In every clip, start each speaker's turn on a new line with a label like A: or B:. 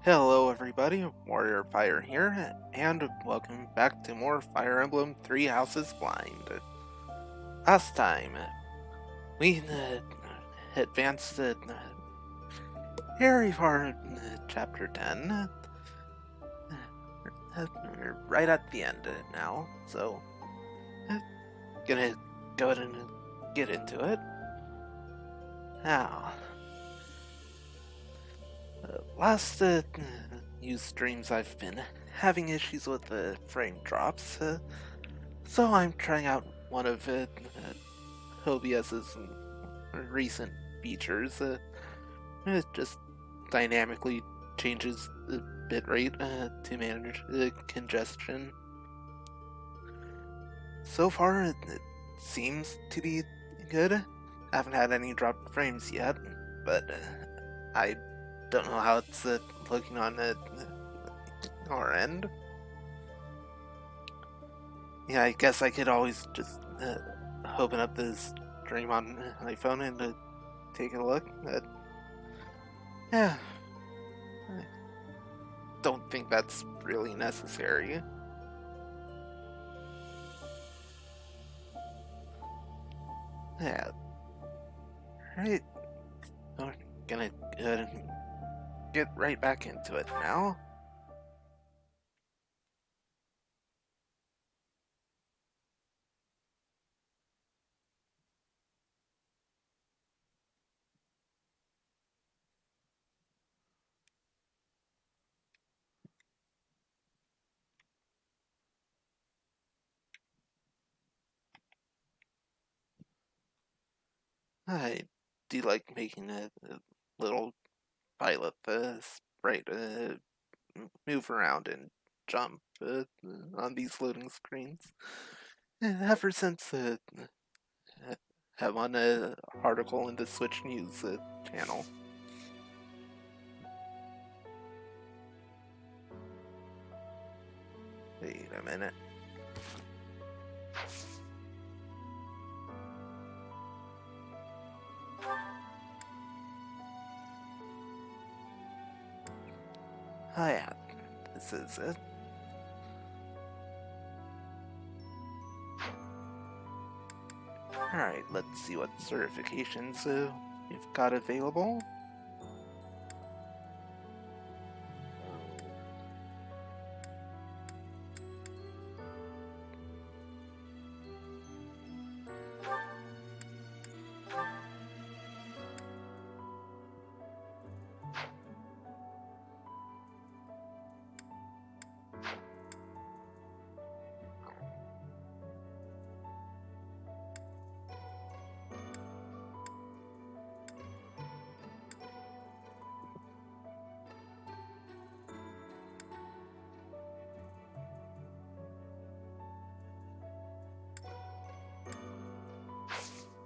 A: Hello everybody, Warrior Fire here, and welcome back to more Fire Emblem Three Houses Blind. Last time, we advanced very far in Chapter 10, we're right at the end now, so gonna go ahead and get into it. Now, last few streams I've been having issues with the frame drops, so I'm trying out one of OBS's recent features. It just dynamically changes the bitrate to manage congestion. So far, it seems to be good. Haven't had any dropped frames yet, but I don't know how it's looking on our end. Yeah, I guess I could always just open up this stream on my phone and take a look. Yeah, I don't think that's really necessary. Yeah, right. We're gonna go ahead and get right back into it now. I do like making a little pilot sprite move around and jump on these loading screens. Ever since have on an article in the Switch News channel. Wait a minute. Oh yeah, this is it. Alright, let's see what certifications we've got available.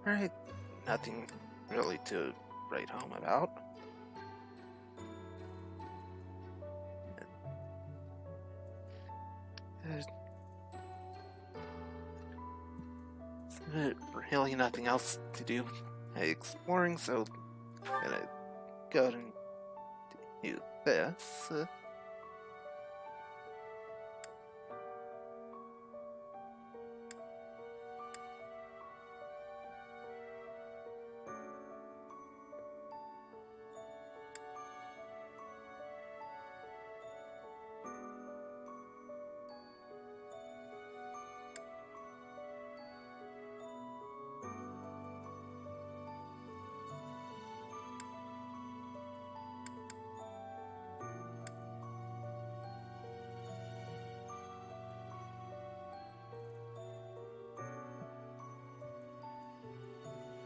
A: Alright, nothing really to write home about. There's really nothing else to do exploring, so I'm gonna go ahead and do this.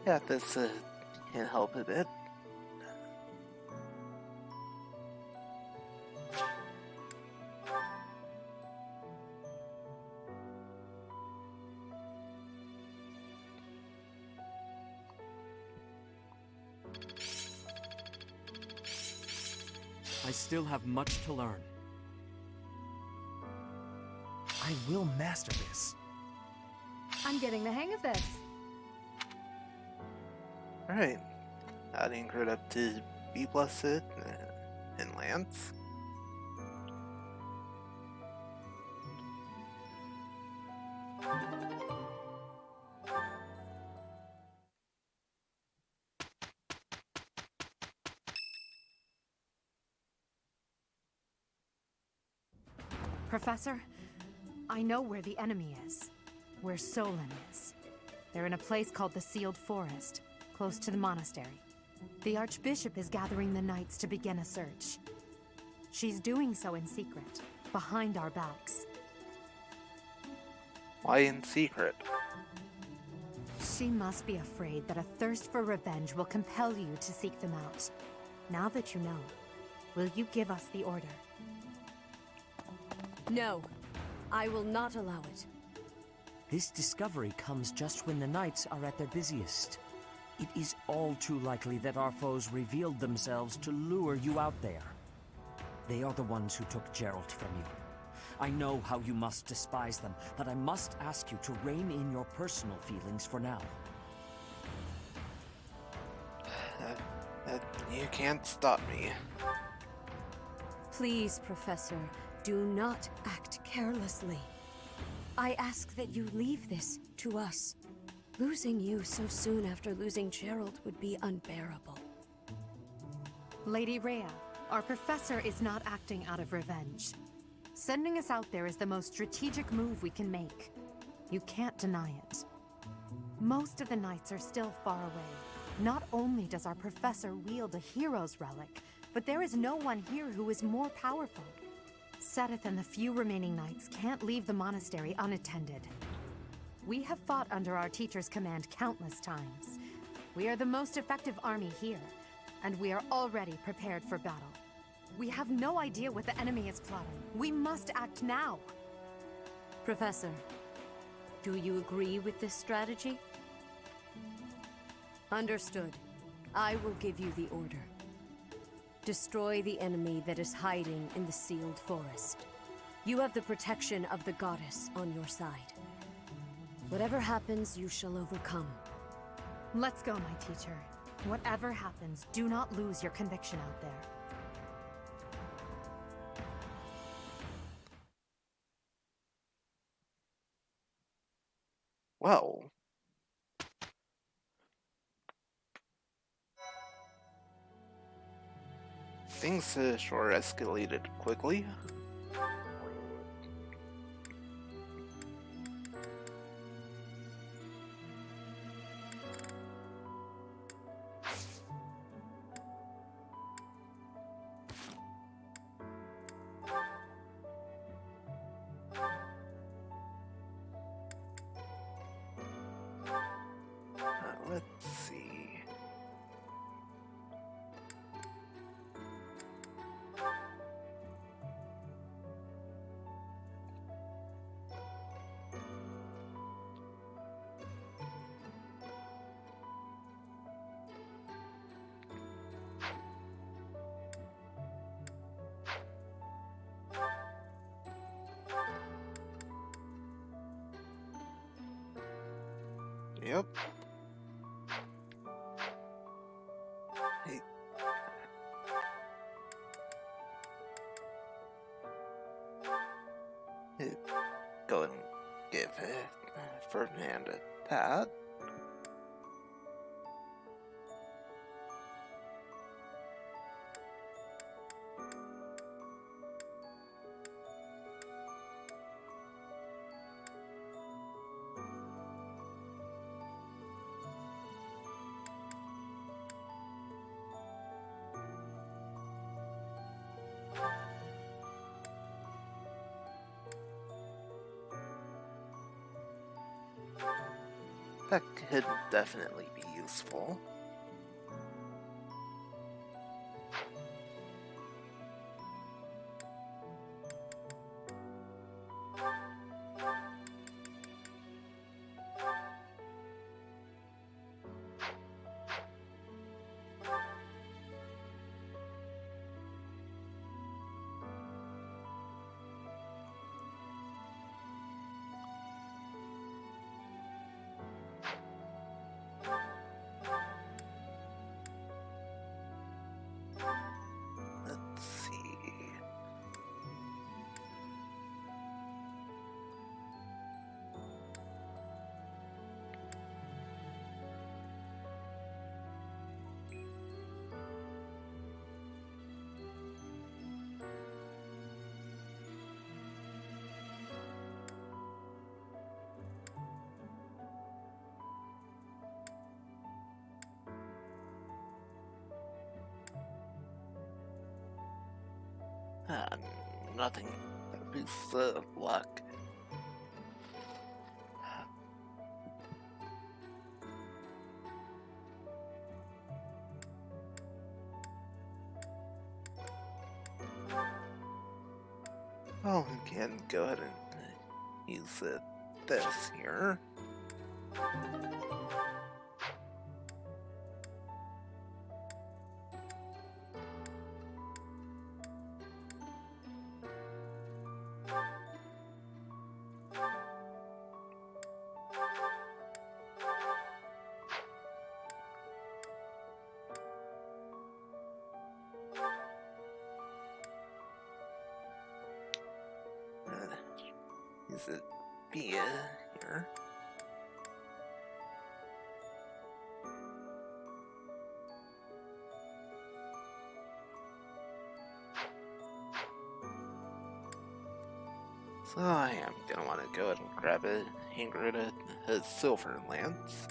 A: Yeah, this can help a bit.
B: I still have much to learn. I will master this.
C: I'm getting the hang of this.
A: Alright, adding credit up to B plus it in Lance.
C: Professor, I know where the enemy is. Where Solon is. They're in a place called the Sealed Forest, close to the monastery. The Archbishop is gathering the knights to begin a search. She's doing so in secret, behind our backs.
A: Why in secret?
C: She must be afraid that a thirst for revenge will compel you to seek them out. Now that you know, will you give us the order?
D: No, I will not allow it.
B: This discovery comes just when the knights are at their busiest. It is all too likely that our foes revealed themselves to lure you out there. They are the ones who took Geralt from you. I know how you must despise them, but I must ask you to rein in your personal feelings for now.
A: You can't stop me.
D: Please, Professor, do not act carelessly. I ask that you leave this to us. Losing you so soon after losing Geralt would be unbearable.
C: Lady Rhea, our professor is not acting out of revenge. Sending us out there is the most strategic move we can make. You can't deny it. Most of the knights are still far away. Not only does our professor wield a hero's relic, but there is no one here who is more powerful. Seteth and the few remaining knights can't leave the monastery unattended. We have fought under our teacher's command countless times. We are the most effective army here, and we are already prepared for battle. We have no idea what the enemy is plotting. We must act now.
D: Professor, do you agree with this strategy? Understood. I will give you the order. Destroy the enemy that is hiding in the Sealed Forest. You have the protection of the goddess on your side. Whatever happens, you shall overcome.
C: Let's go, my teacher. Whatever happens, do not lose your conviction out there.
A: Well, things sure escalated quickly. Let's see. Yep. Hey. Go and give Ferdinand a pat. That could definitely be useful. nothing that boosts luck. Oh, we can go ahead and use this here. Use it via here. So I am gonna want to go ahead and grab a Ingrid a silver lance.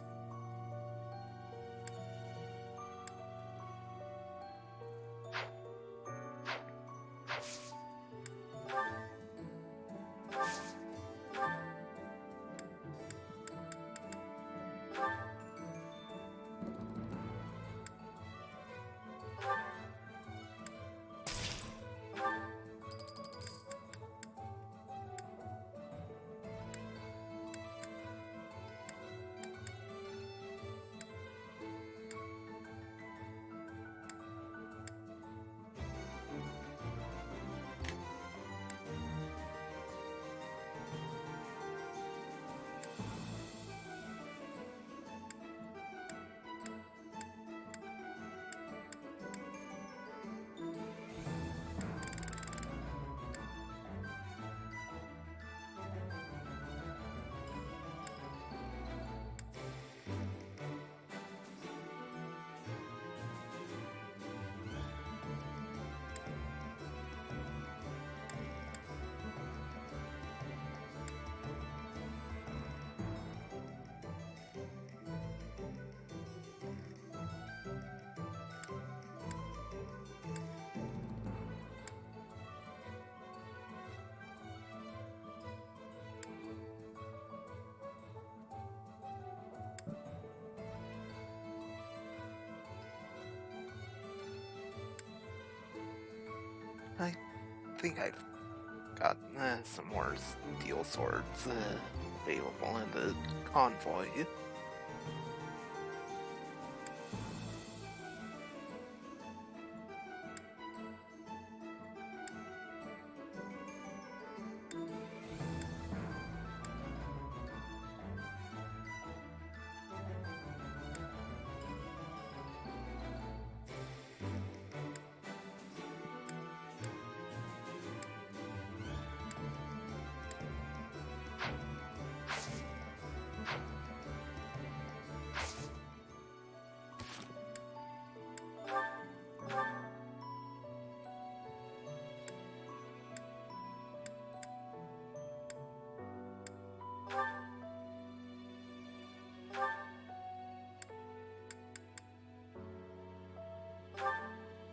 A: I think I've got some more steel swords available in the convoy.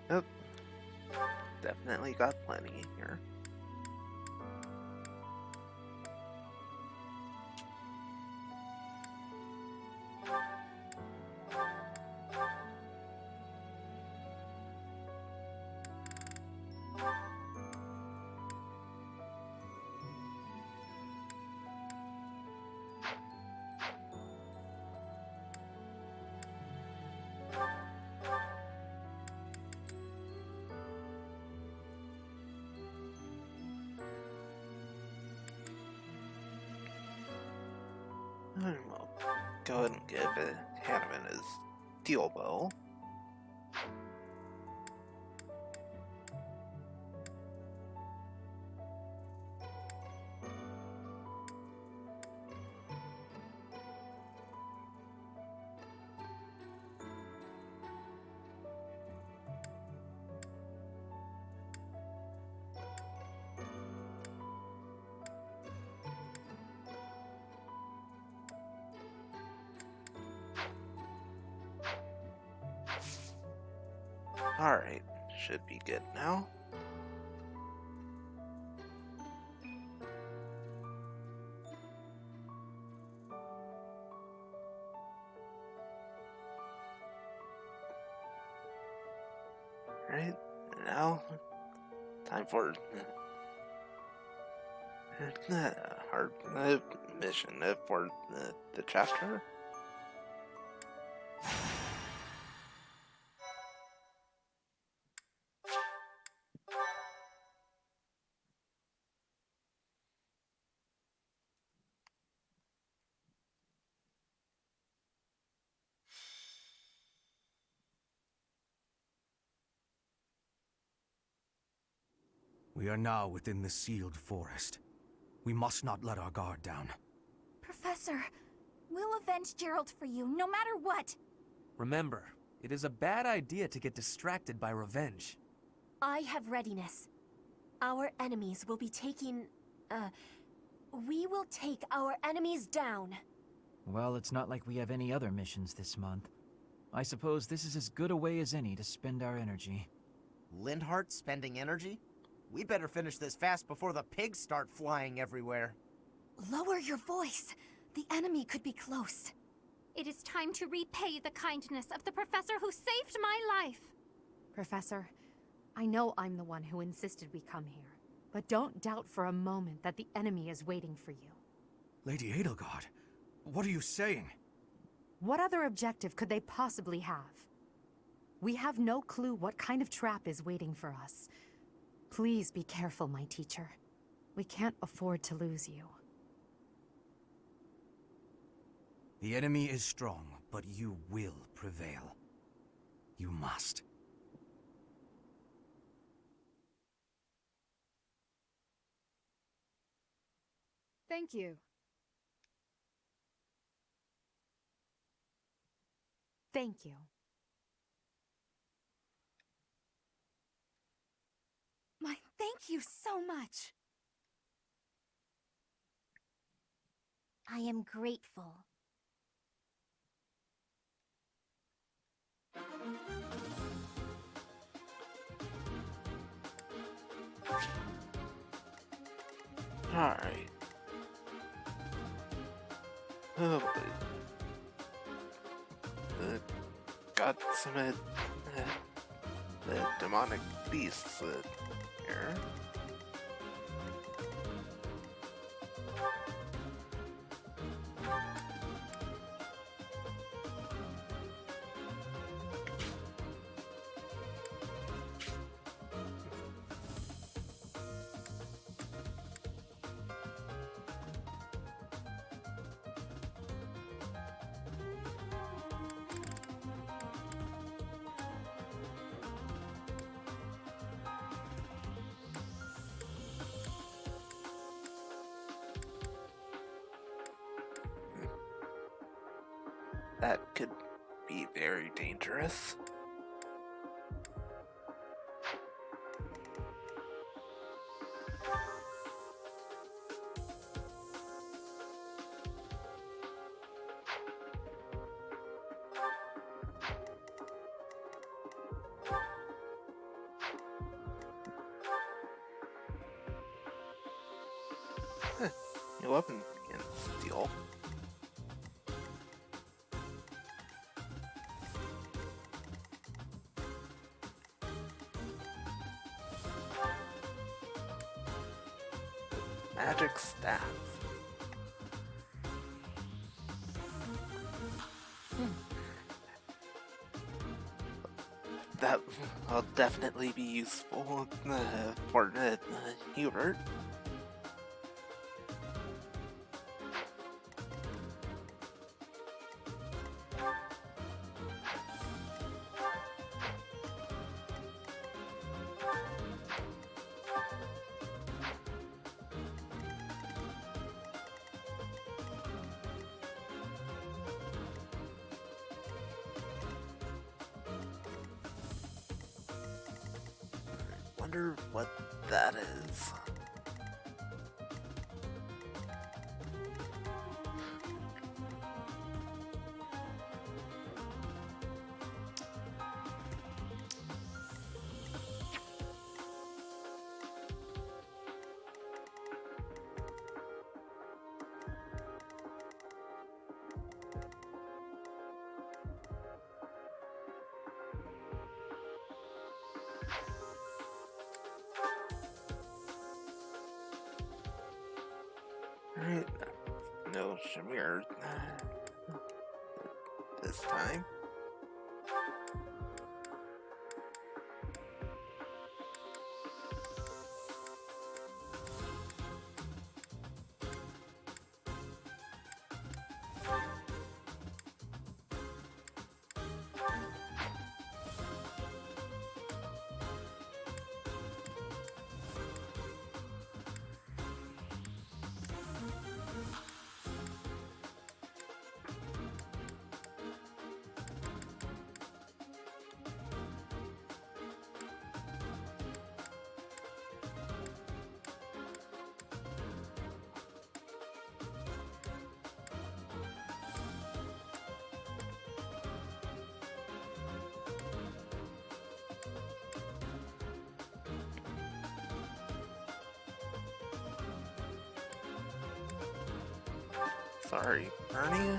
A: Nope, definitely got plenty here. And we'll go ahead and give Hanneman his steel bow. Alright, should be good now. Alright, now, time for our mission for the chapter.
E: We are now within the sealed forest. We must not let our guard down.
F: Professor, we'll avenge Gerald for you, no matter what.
G: Remember, it is a bad idea to get distracted by revenge.
F: I have readiness. Our enemies will be taking... we will take our enemies down.
B: Well, it's not like we have any other missions this month. I suppose this is as good a way as any to spend our energy.
H: Lindhart spending energy? We'd better finish this fast before the pigs start flying everywhere.
F: Lower your voice. The enemy could be close.
I: It is time to repay the kindness of the professor who saved my life.
C: Professor, I know I'm the one who insisted we come here, but don't doubt for a moment that the enemy is waiting for you.
E: Lady Edelgard, what are you saying?
C: What other objective could they possibly have? We have no clue what kind of trap is waiting for us. Please be careful, my teacher. We can't afford to lose you.
E: The enemy is strong, but you will prevail. You must.
C: Thank you. Thank you.
F: My thank you so much. I am grateful.
A: Alright. Oh, got some demonic beasts here. That could be very dangerous. New weapon can steal. Magic staff. That will definitely be useful for Hubert. Wonder what that is. Alright. No Shamir this time. Sorry, Bernie.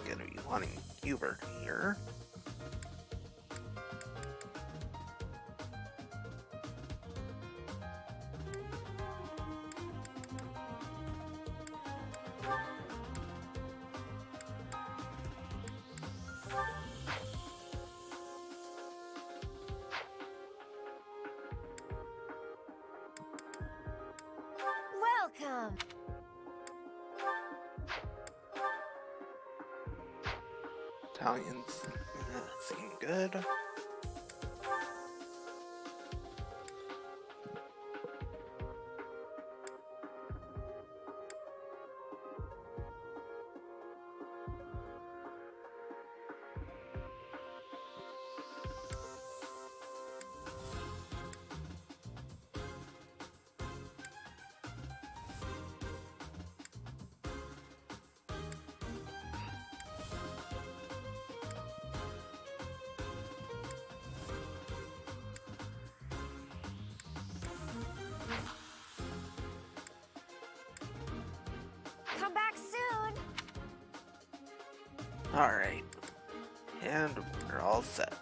A: Gonna be wanting Hubert here.
F: Welcome!
A: Italians seem good.
F: Come back soon!
A: Alright. And we're all set.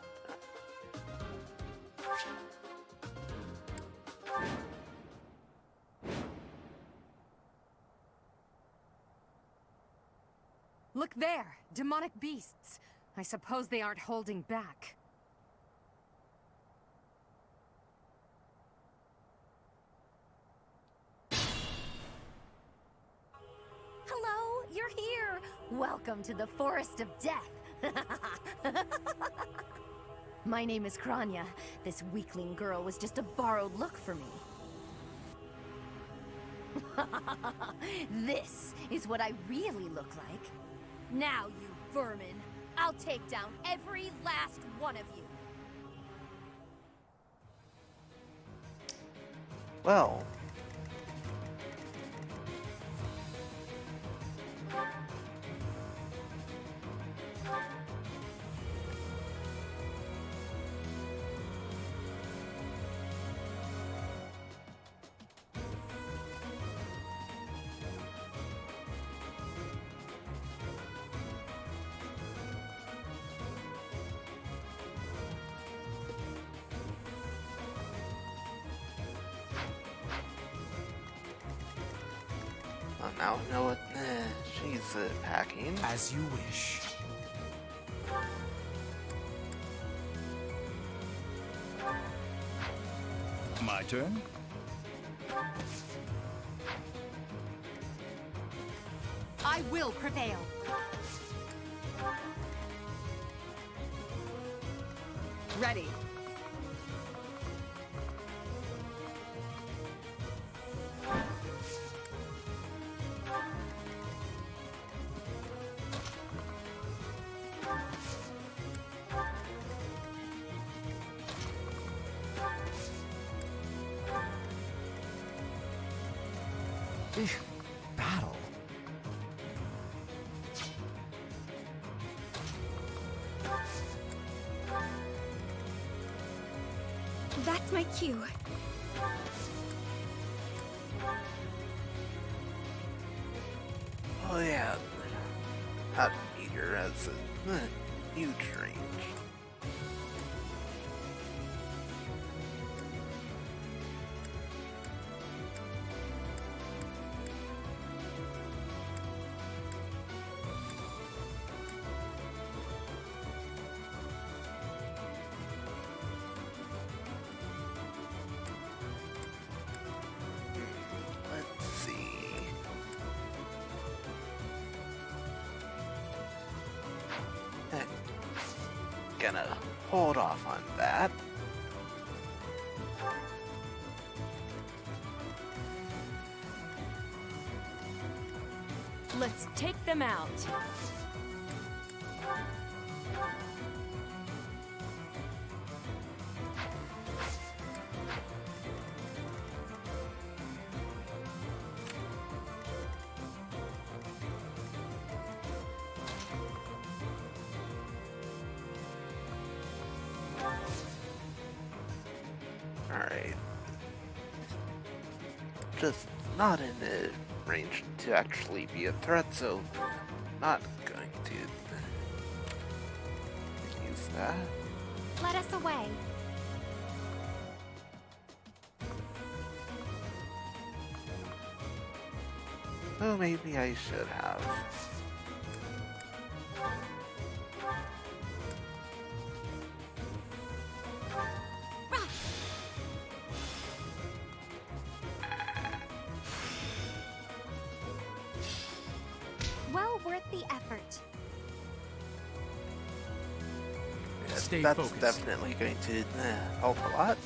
C: Look there! Demonic beasts! I suppose they aren't holding back.
F: Hello, you're here! Welcome to the Forest of Death! My name is Kranya. This weakling girl was just a borrowed look for me. This is what I really look like. Now, you vermin, I'll take down every last one of you.
A: Well. Now I know what she's packing.
E: As you wish.
J: My turn?
C: I will prevail! Ready.
E: Battle.
F: That's my cue.
A: Oh yeah, that meteor has a huge range. Gonna hold off on that.
D: Let's take them out.
A: Alright. Just not in the range to actually be a threat, so not going to use that.
I: Let us away.
A: Oh, maybe I should have.
I: Well worth the effort.
A: Yeah,
G: Stay
A: that's
G: focused.
A: definitely going to help a lot.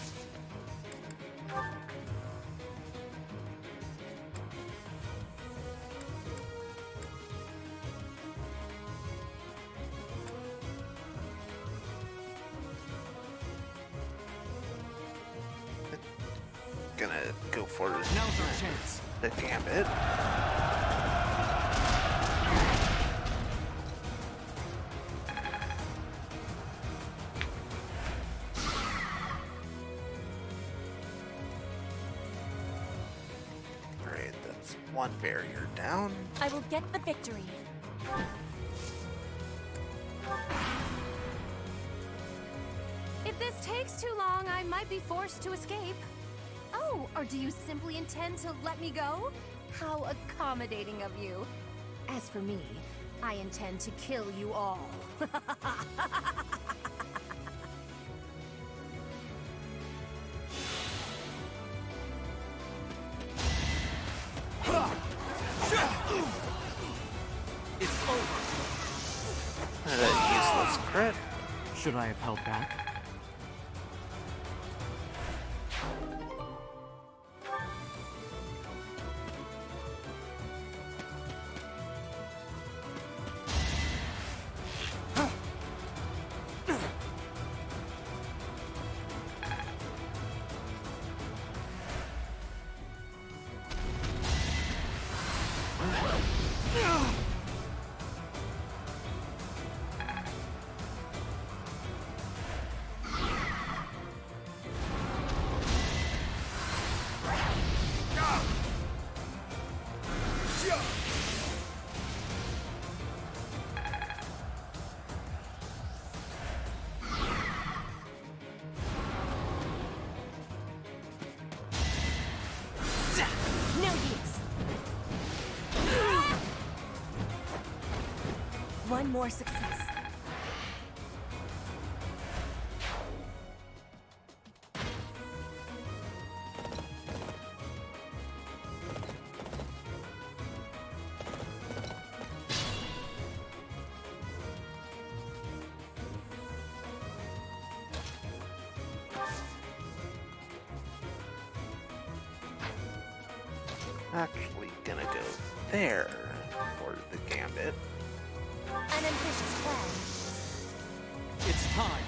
A: Gonna go for
G: Now's our chance.
A: the gambit. Alright, that's one barrier down.
F: I will get the victory.
C: If this takes too long, I might be forced to escape. Oh, or do you simply intend to let me go? How accommodating of you. As for me, I intend to kill you all.
G: It's over.
A: Useless crit.
B: Should I have held back?
F: No use. One more success.
A: Actually gonna go there for the gambit.
F: An ambitious plan.
G: It's time.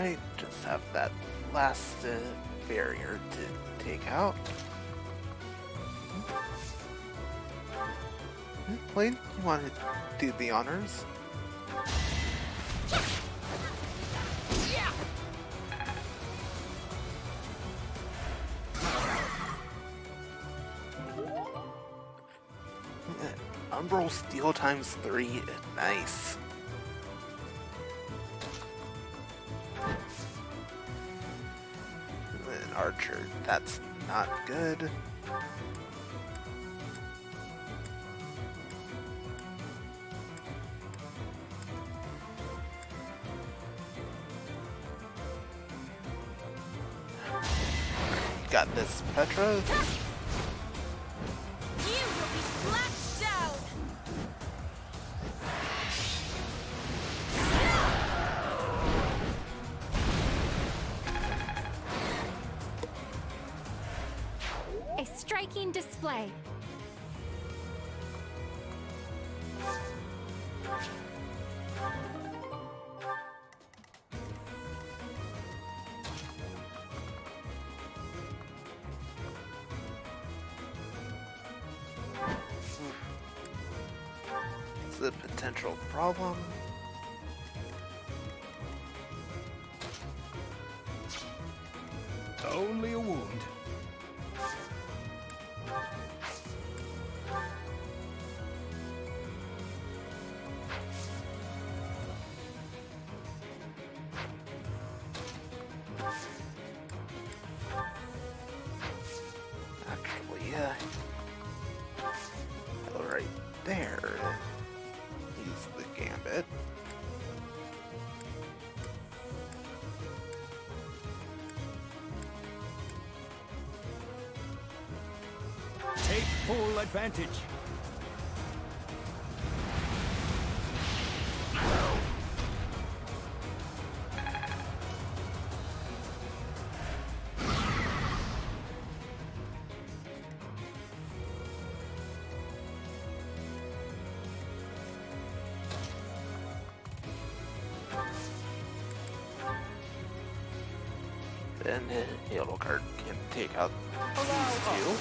A: Alright, just have that last barrier to take out. Blade, you want to do the honors? Umbral Steel times 3, nice. And Archer, that's not good. Got this, Petra.
F: You will be slapped down!
I: A striking display.
A: It's a potential problem.
E: Only a wound.
A: Actually, go right there. Use the gambit.
E: Take full advantage.
A: Then Yellow Card can take out these two.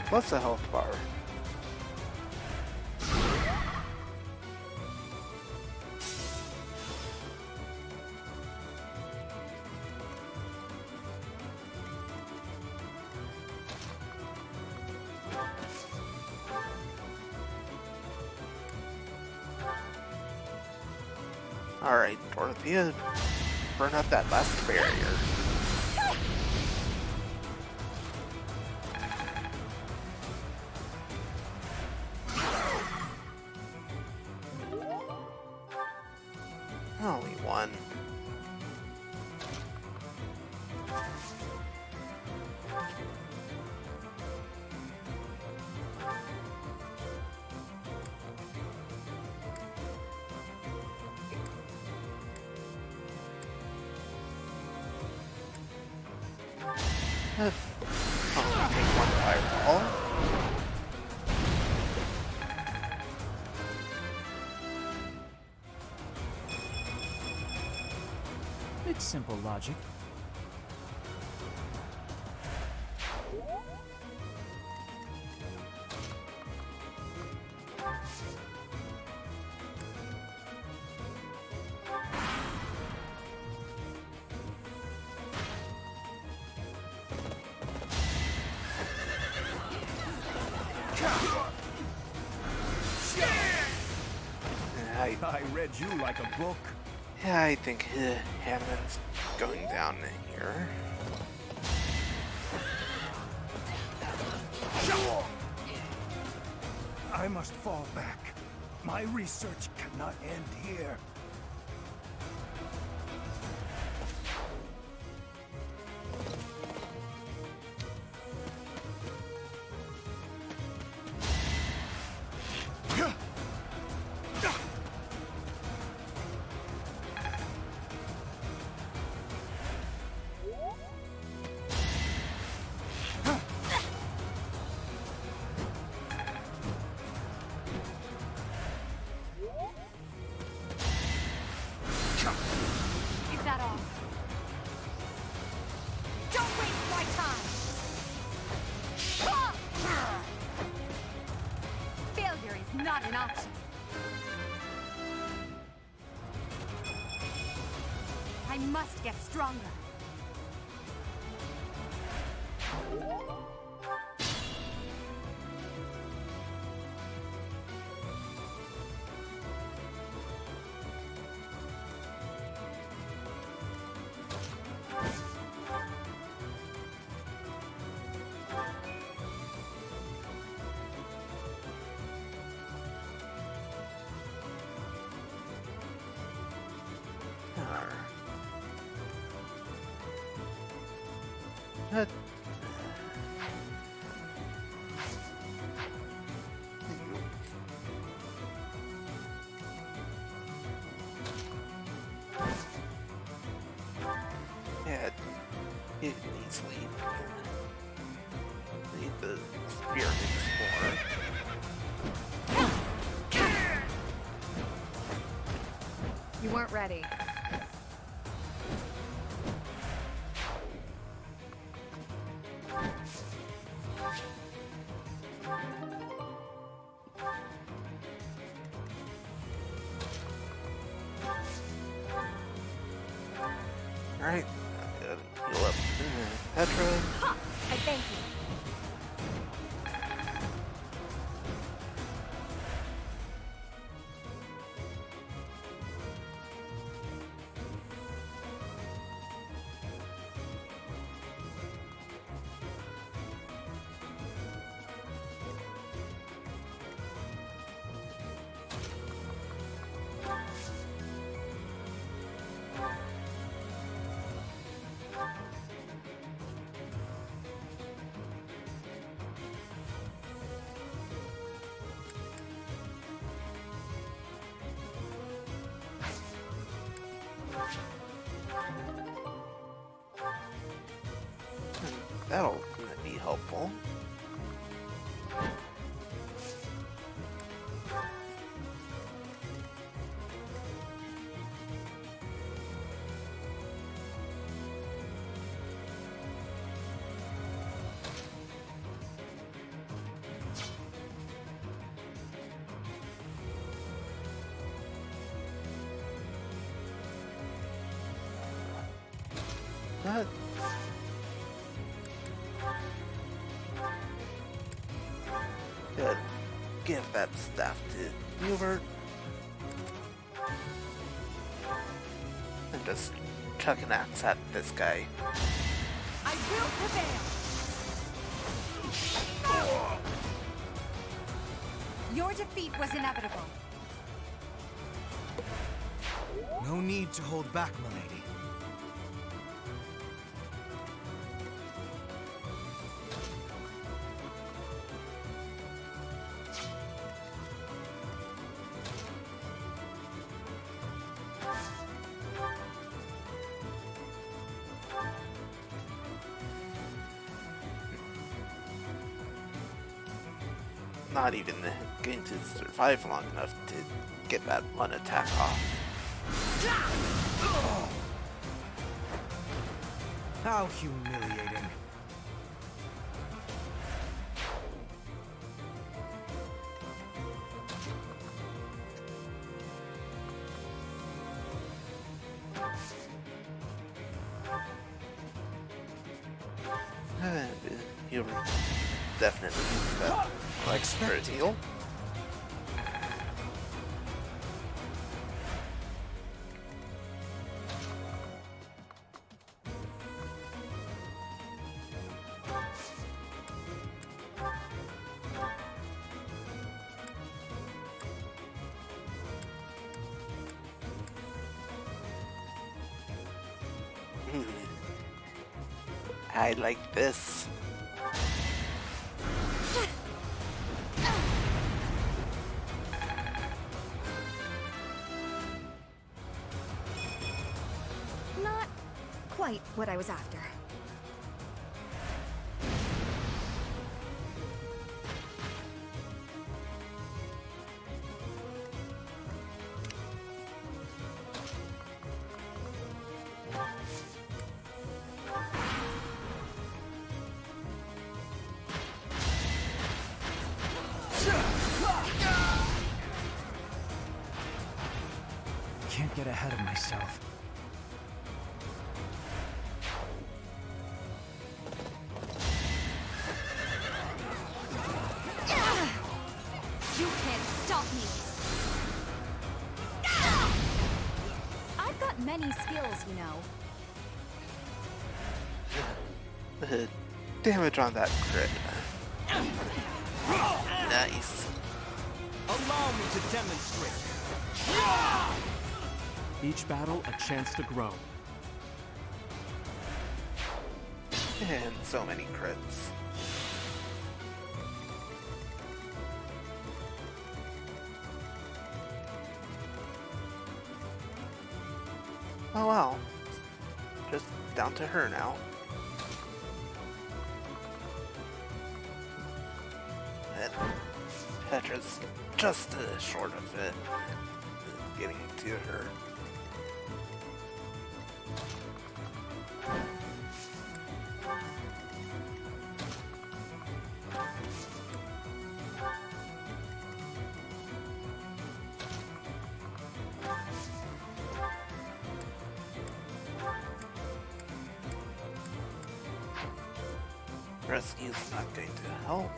A: Plus a health bar. Alright, Dorothea, burn up that last barrier. Only one. Only take one fireball.
B: It's simple logic.
E: I read you like a book.
A: Yeah, I think Hammond's going down here.
E: I must fall back. My research cannot end here.
C: an option. I must get stronger.
A: That yeah, it needs lead. Need the experiments more.
C: You weren't ready.
A: Alright, heal up Petra.
F: Ha! I thank you.
A: That'll be helpful. That good. Give that staff to Hubert. And just chuck an axe at this guy.
C: I will prevail! Your defeat was inevitable.
E: No need to hold back, milady.
A: Not even going to survive long enough to get that one attack off.
E: How humiliating.
A: You'll definitely use that like spirit heal. I like this.
F: Not quite what I was after.
E: get ahead of myself.
I: You can't stop me! I've got many skills, you know.
A: The damage on that crit. Nice.
G: Allow me to demonstrate. Each battle a chance to grow.
A: And so many crits. Oh wow. Just down to her now. And Petra's just short of it. Getting to her. Rescue's not going to help.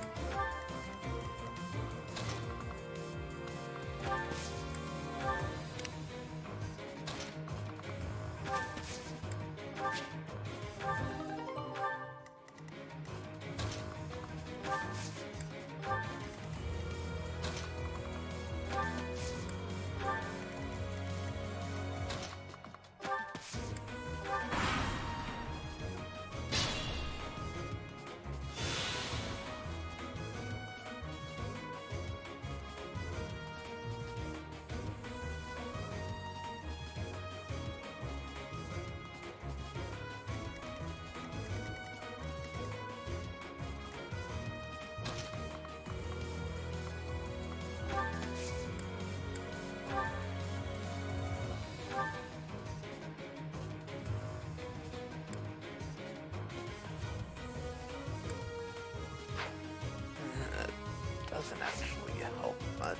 A: Doesn't actually help much.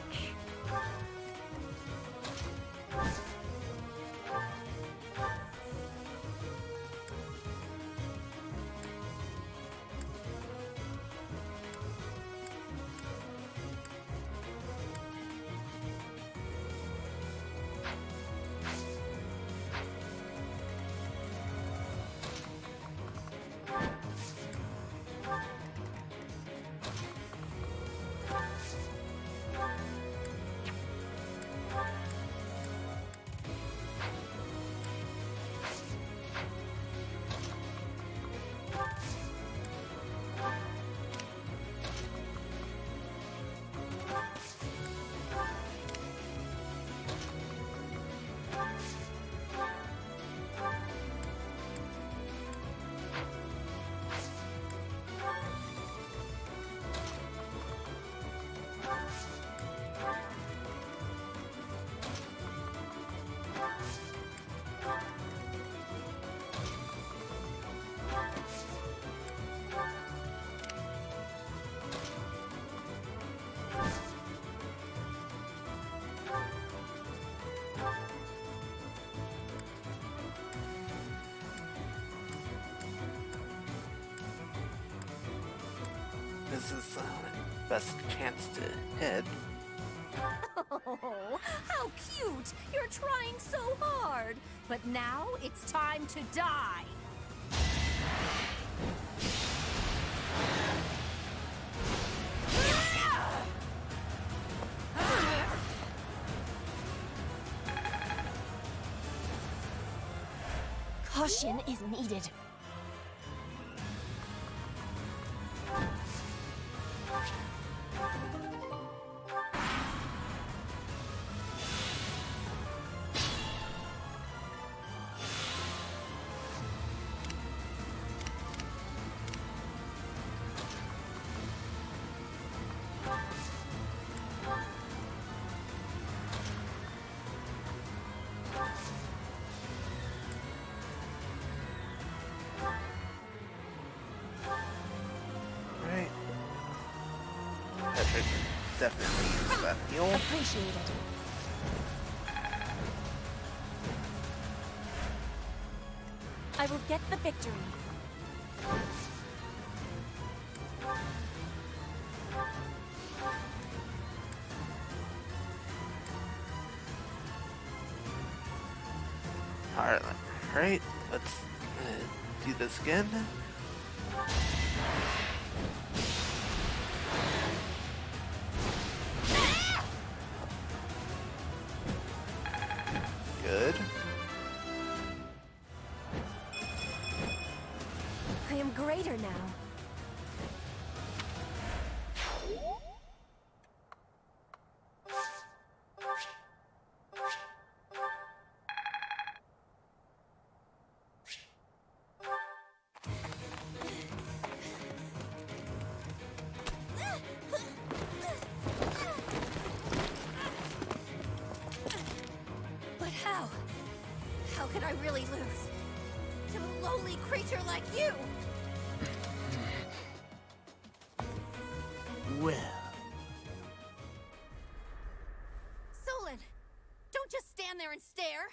A: This is best chance to hit.
F: Oh, how cute! You're trying so hard. But now it's time to die. Caution is needed.
A: Petra can definitely use that heal.
F: Appreciated. I will get the victory.
A: Alright, let's do this again. Good.
F: I am greater now. But how? How could I really lose? To a lowly creature like you!
J: Well,
F: Solon! Don't just stand there and stare!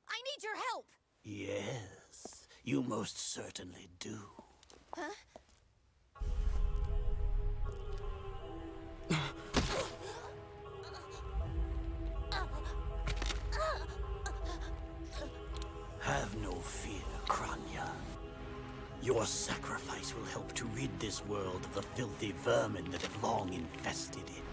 F: I need your help!
J: yes, you most certainly do.
F: Huh?
J: Have no fear, Kranya. Your sacrifice will help to rid this world of the filthy vermin that have long infested it.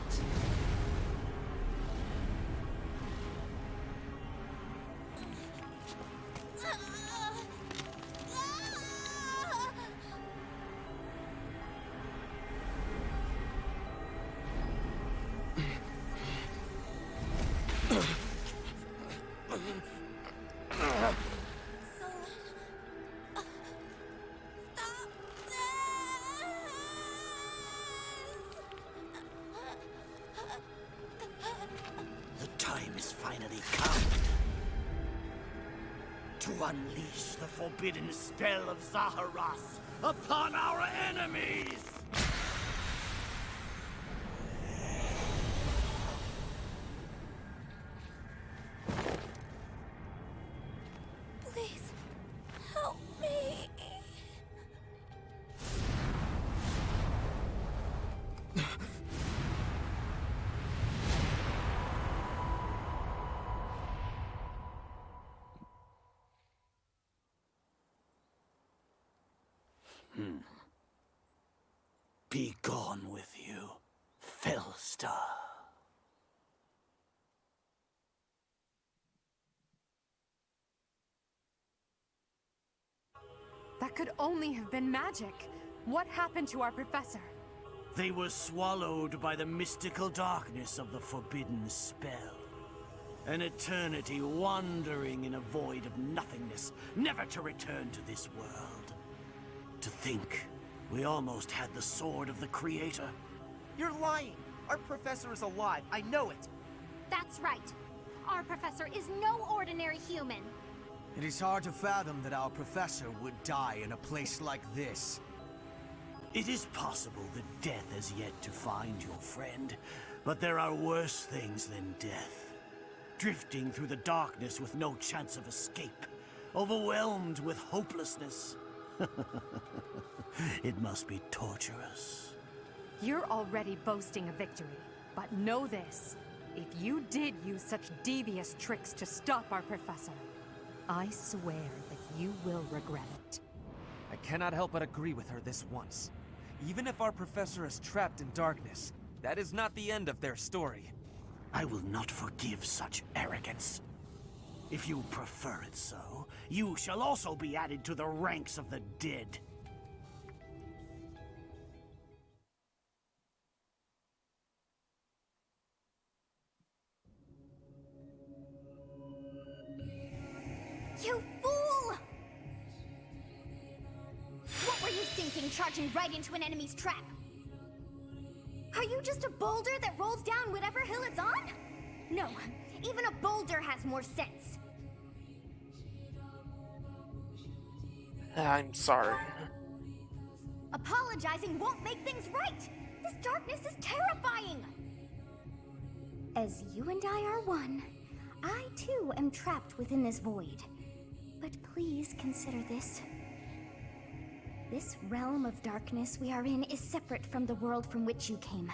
J: The time is finally come to unleash the forbidden spell of Zaharas upon our enemies!
F: Please, help me.
J: Be gone with you, Fellstar.
C: That could only have been magic. What happened to our professor?
J: They were swallowed by the mystical darkness of the forbidden spell. An eternity wandering in a void of nothingness, never to return to this world. To think, we almost had the sword of the Creator.
H: You're lying! Our professor is alive, I know it!
I: That's right. Our professor is no ordinary human.
E: It is hard to fathom that our professor would die in a place like this.
J: It is possible that death has yet to find your friend, but there are worse things than death. Drifting through the darkness with no chance of escape, overwhelmed with hopelessness. It must be torturous.
C: You're already boasting a victory, but know this. If you did use such devious tricks to stop our professor, I swear that you will regret it.
G: I cannot help but agree with her this once. Even if our professor is trapped in darkness, that is not the end of their story.
J: I will not forgive such arrogance. If you prefer it so, you shall also be added to the ranks of the dead.
I: You fool! What were you thinking, charging right into an enemy's trap? Are you just a boulder that rolls down whatever hill it's on? No, even a boulder has more sense.
A: I'm sorry.
I: Apologizing won't make things right! This darkness is terrifying! As you and I are one, I too am trapped within this void. But please consider this. This realm of darkness we are in is separate from the world from which you came.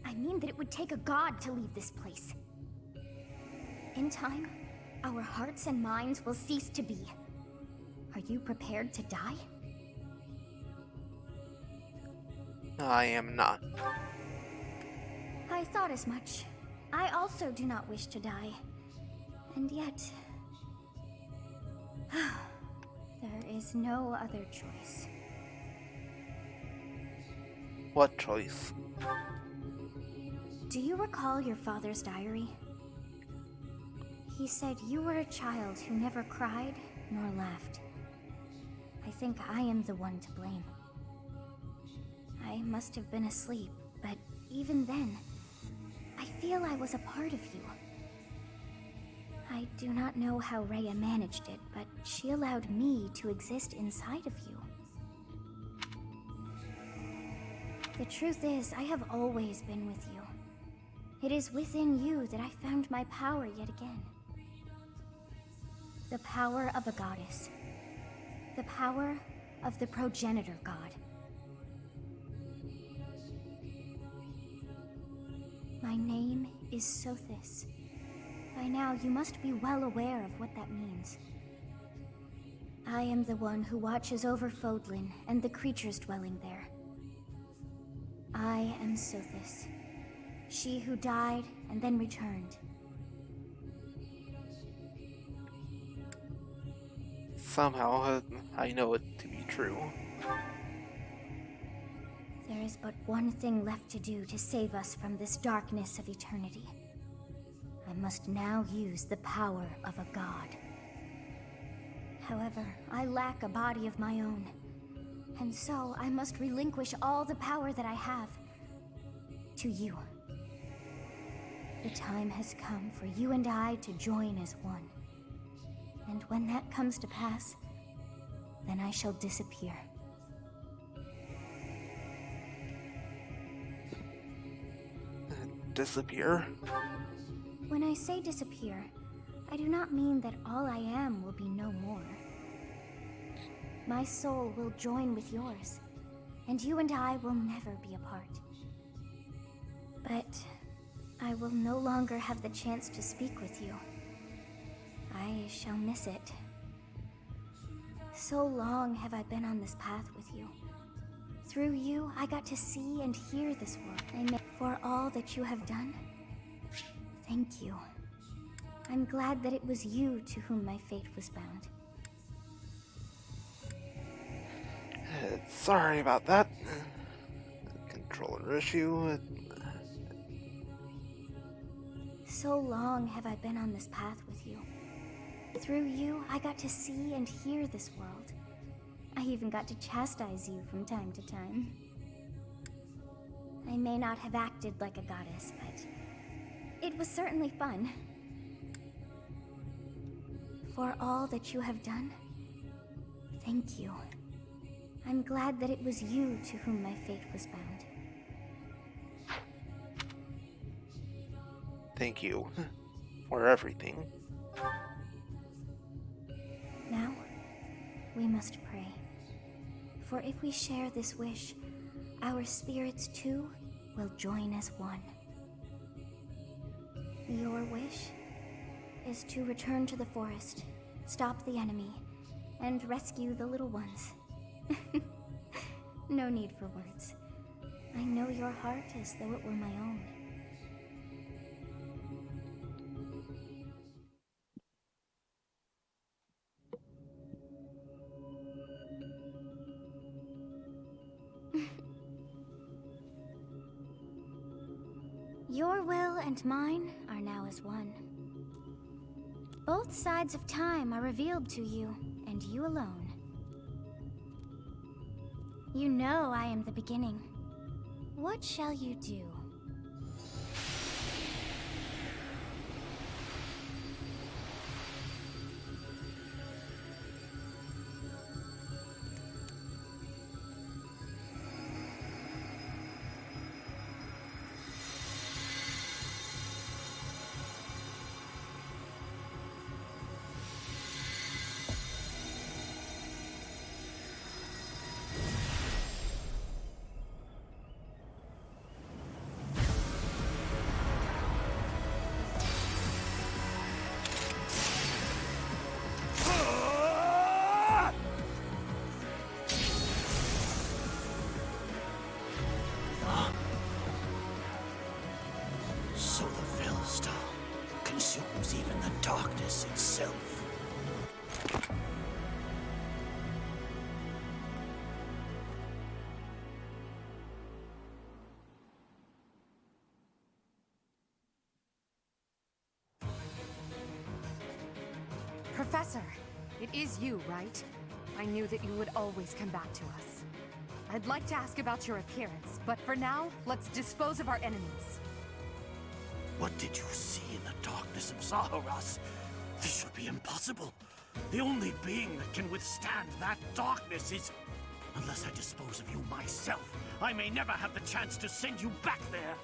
I: I mean that it would take a god to leave this place. In time, our hearts and minds will cease to be. Are you prepared to die?
A: I am not.
I: I thought as much. I also do not wish to die. And yet... there is no other choice.
A: What choice?
I: Do you recall your father's diary? He said you were a child who never cried nor laughed. I think I am the one to blame. I must have been asleep, but even then, I feel I was a part of you. I do not know how Rhea managed it, but she allowed me to exist inside of you. The truth is, I have always been with you. It is within you that I found my power yet again. The power of a goddess. The power of the progenitor god. My name is Sothis. By now, you must be well aware of what that means. I am the one who watches over Fodlan and the creatures dwelling there. I am Sothis, she who died and then returned.
A: Somehow, I know it to be true.
I: There is but one thing left to do to save us from this darkness of eternity. I must now use the power of a god. However, I lack a body of my own, and so I must relinquish all the power that I have to you. The time has come for you and I to join as one. And when that comes to pass, then I shall disappear.
A: Disappear?
I: When I say disappear, I do not mean that all I am will be no more. My soul will join with yours, and you and I will never be apart. But I will no longer have the chance to speak with you. I shall miss it. So long have I been on this path with you. Through you, I got to see and hear this world. For all that you have done, thank you. I'm glad that it was you to whom my fate was bound.
A: Sorry about that. Controller issue.
I: So long have I been on this path with you. Through you, I got to see and hear this world. I even got to chastise you from time to time. I may not have acted like a goddess, but it was certainly fun. For all that you have done, thank you. I'm glad that it was you to whom my fate was bound.
A: Thank you for everything.
I: Now, we must pray. For if we share this wish, our spirits too will join as one. Your wish is to return to the forest, stop the enemy, and rescue the little ones. No need for words. I know your heart as though it were my own. Your will and mine are now as one. Both sides of time are revealed to you, and you alone. You know I am the beginning. What shall you do?
C: Professor, it is you, right? I knew that you would always come back to us. I'd like to ask about your appearance, but for now, let's dispose of our enemies.
J: What did you see in the darkness of Zaharas? This should be impossible. The only being that can withstand that darkness is... Unless I dispose of you myself, I may never have the chance to send you back there.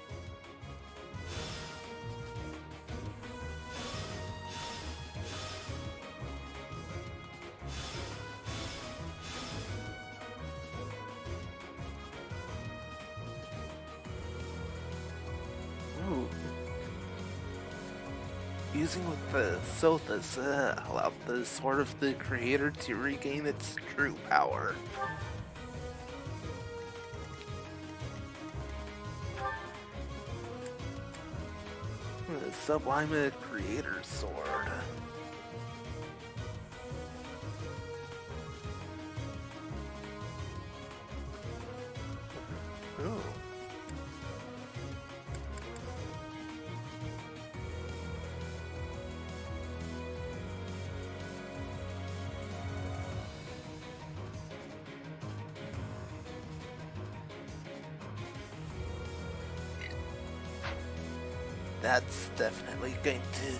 A: Ooh. Using with the Sothas allowed the Sword of the Creator to regain its true power. The Sublime Creator's Sword. Ooh. That's definitely going to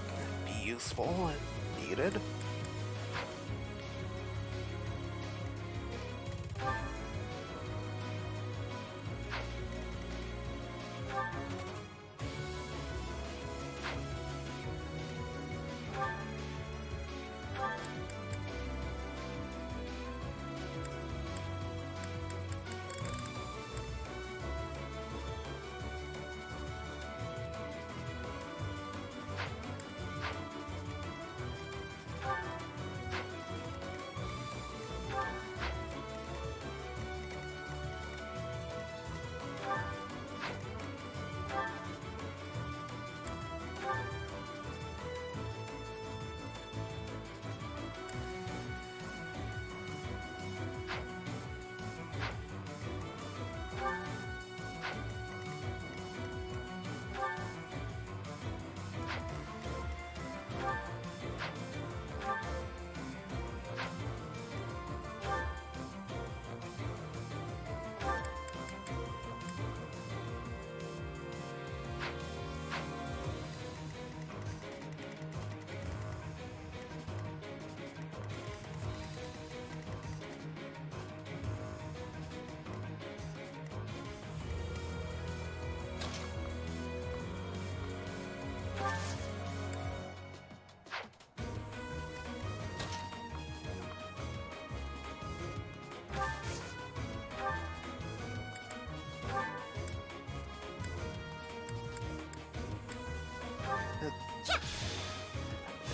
A: be useful and needed.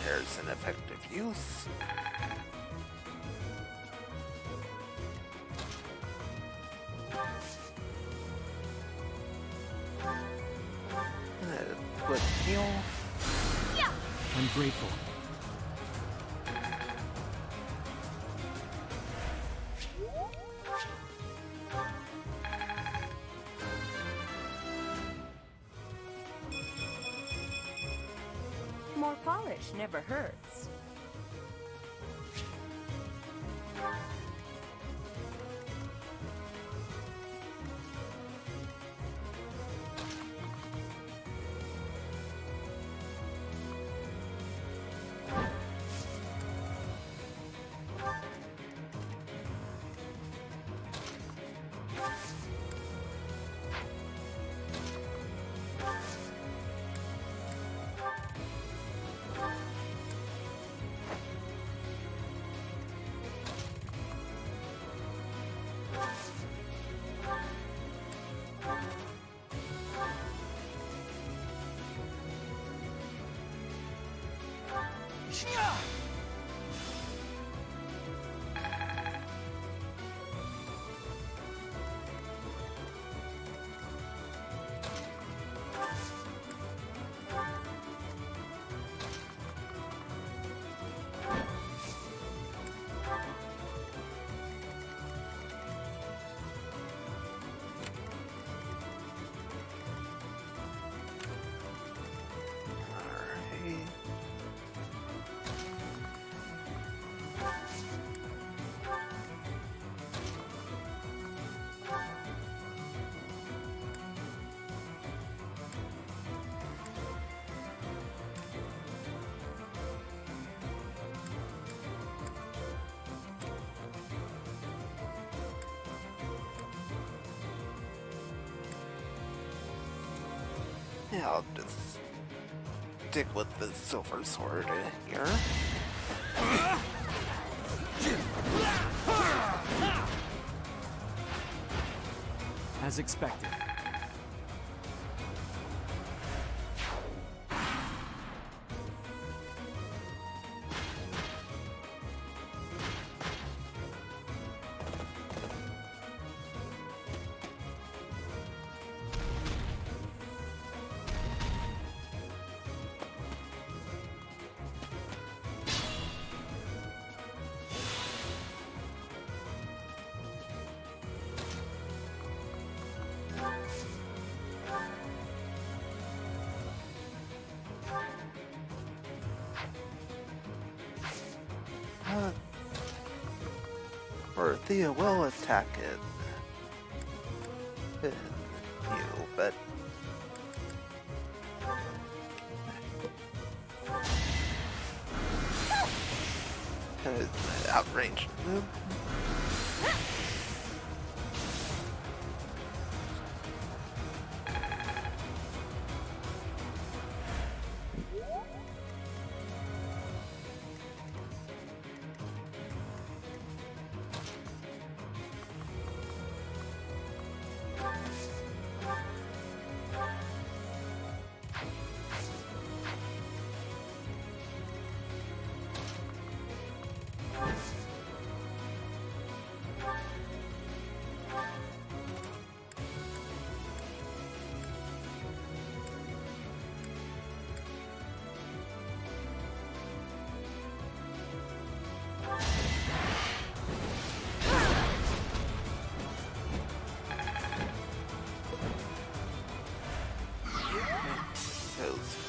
A: There's an effective use. Quick heal.
B: I'm grateful.
D: More polish never hurts.
A: Yeah, I'll just stick with the silver sword here.
B: As expected.
A: Or Thea will attack it. You, but outranged move.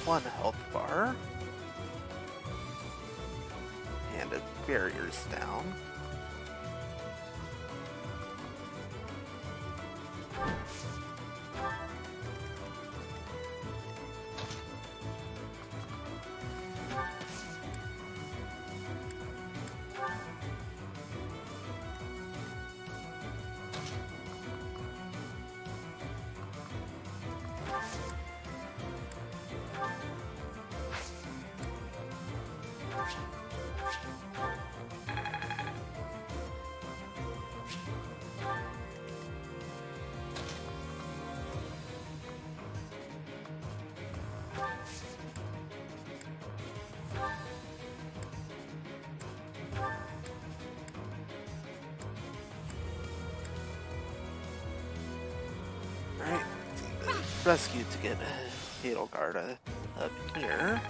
A: One health bar. And a barrier's down. Alright, rescue to get Edelgard up here.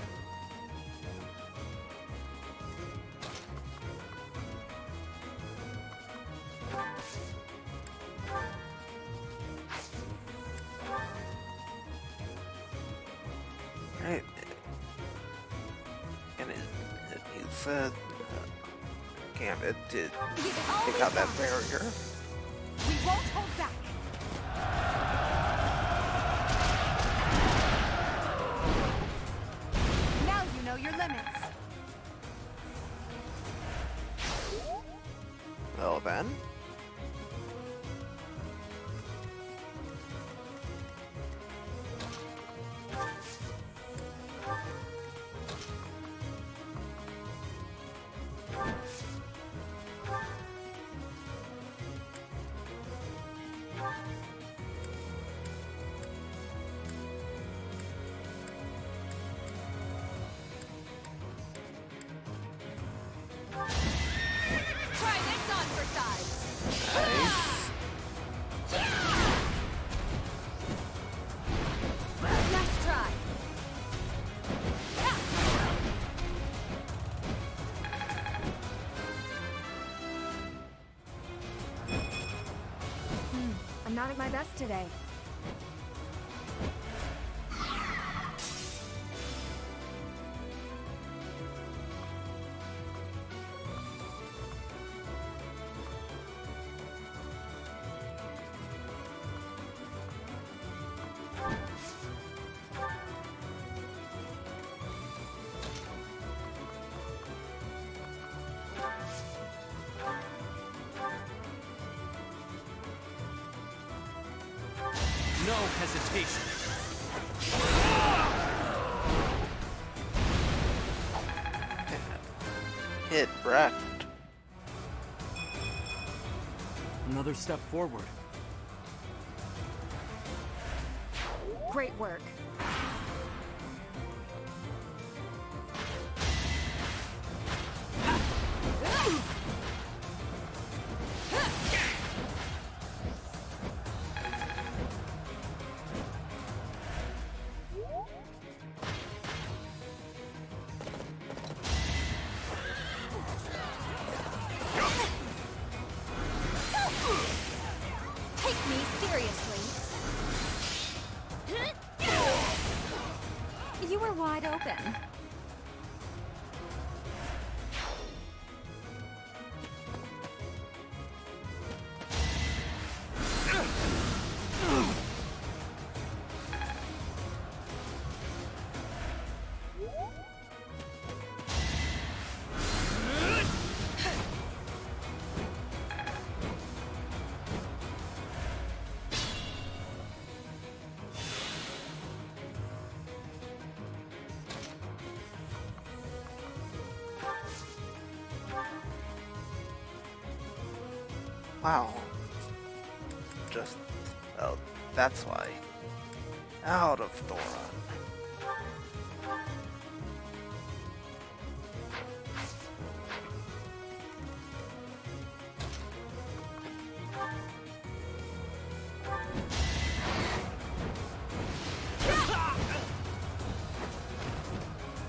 A: Alright, and it needs Gambit to take out that barrier.
C: We won't hold back. Now you know your limits.
A: Well then.
F: Try this on for size.
A: Nice.
F: Nice try.
C: I'm not at my best today.
G: No hesitation.
A: Hit wrecked.
G: Another step forward.
C: Great work.
F: Take me seriously.
C: You were wide open.
A: Wow. Just, oh, that's why. Out of Thoron.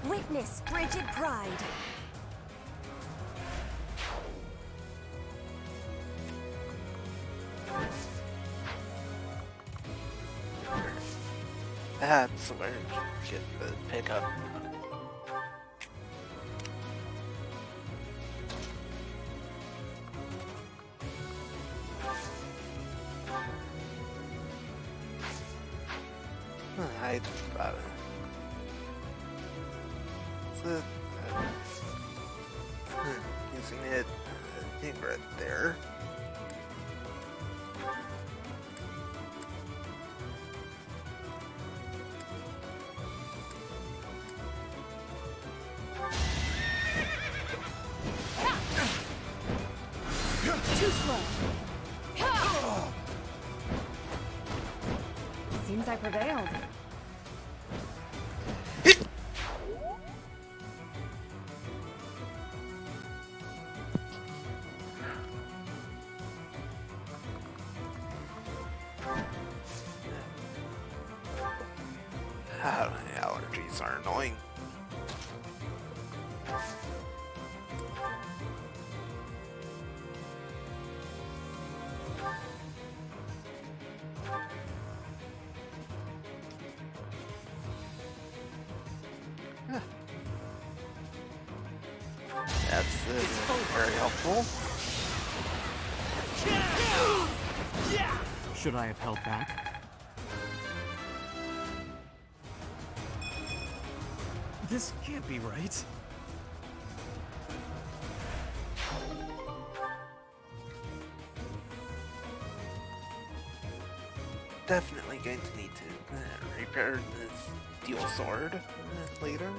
D: Witness frigid pride.
A: That's where you get the pickup. I thought using it, I think right there.
C: Too slow. Seems I prevailed.
A: Allergies are annoying. That's very helpful.
G: Should I have held back? This can't be right.
A: Definitely going to need to repair this steel sword later.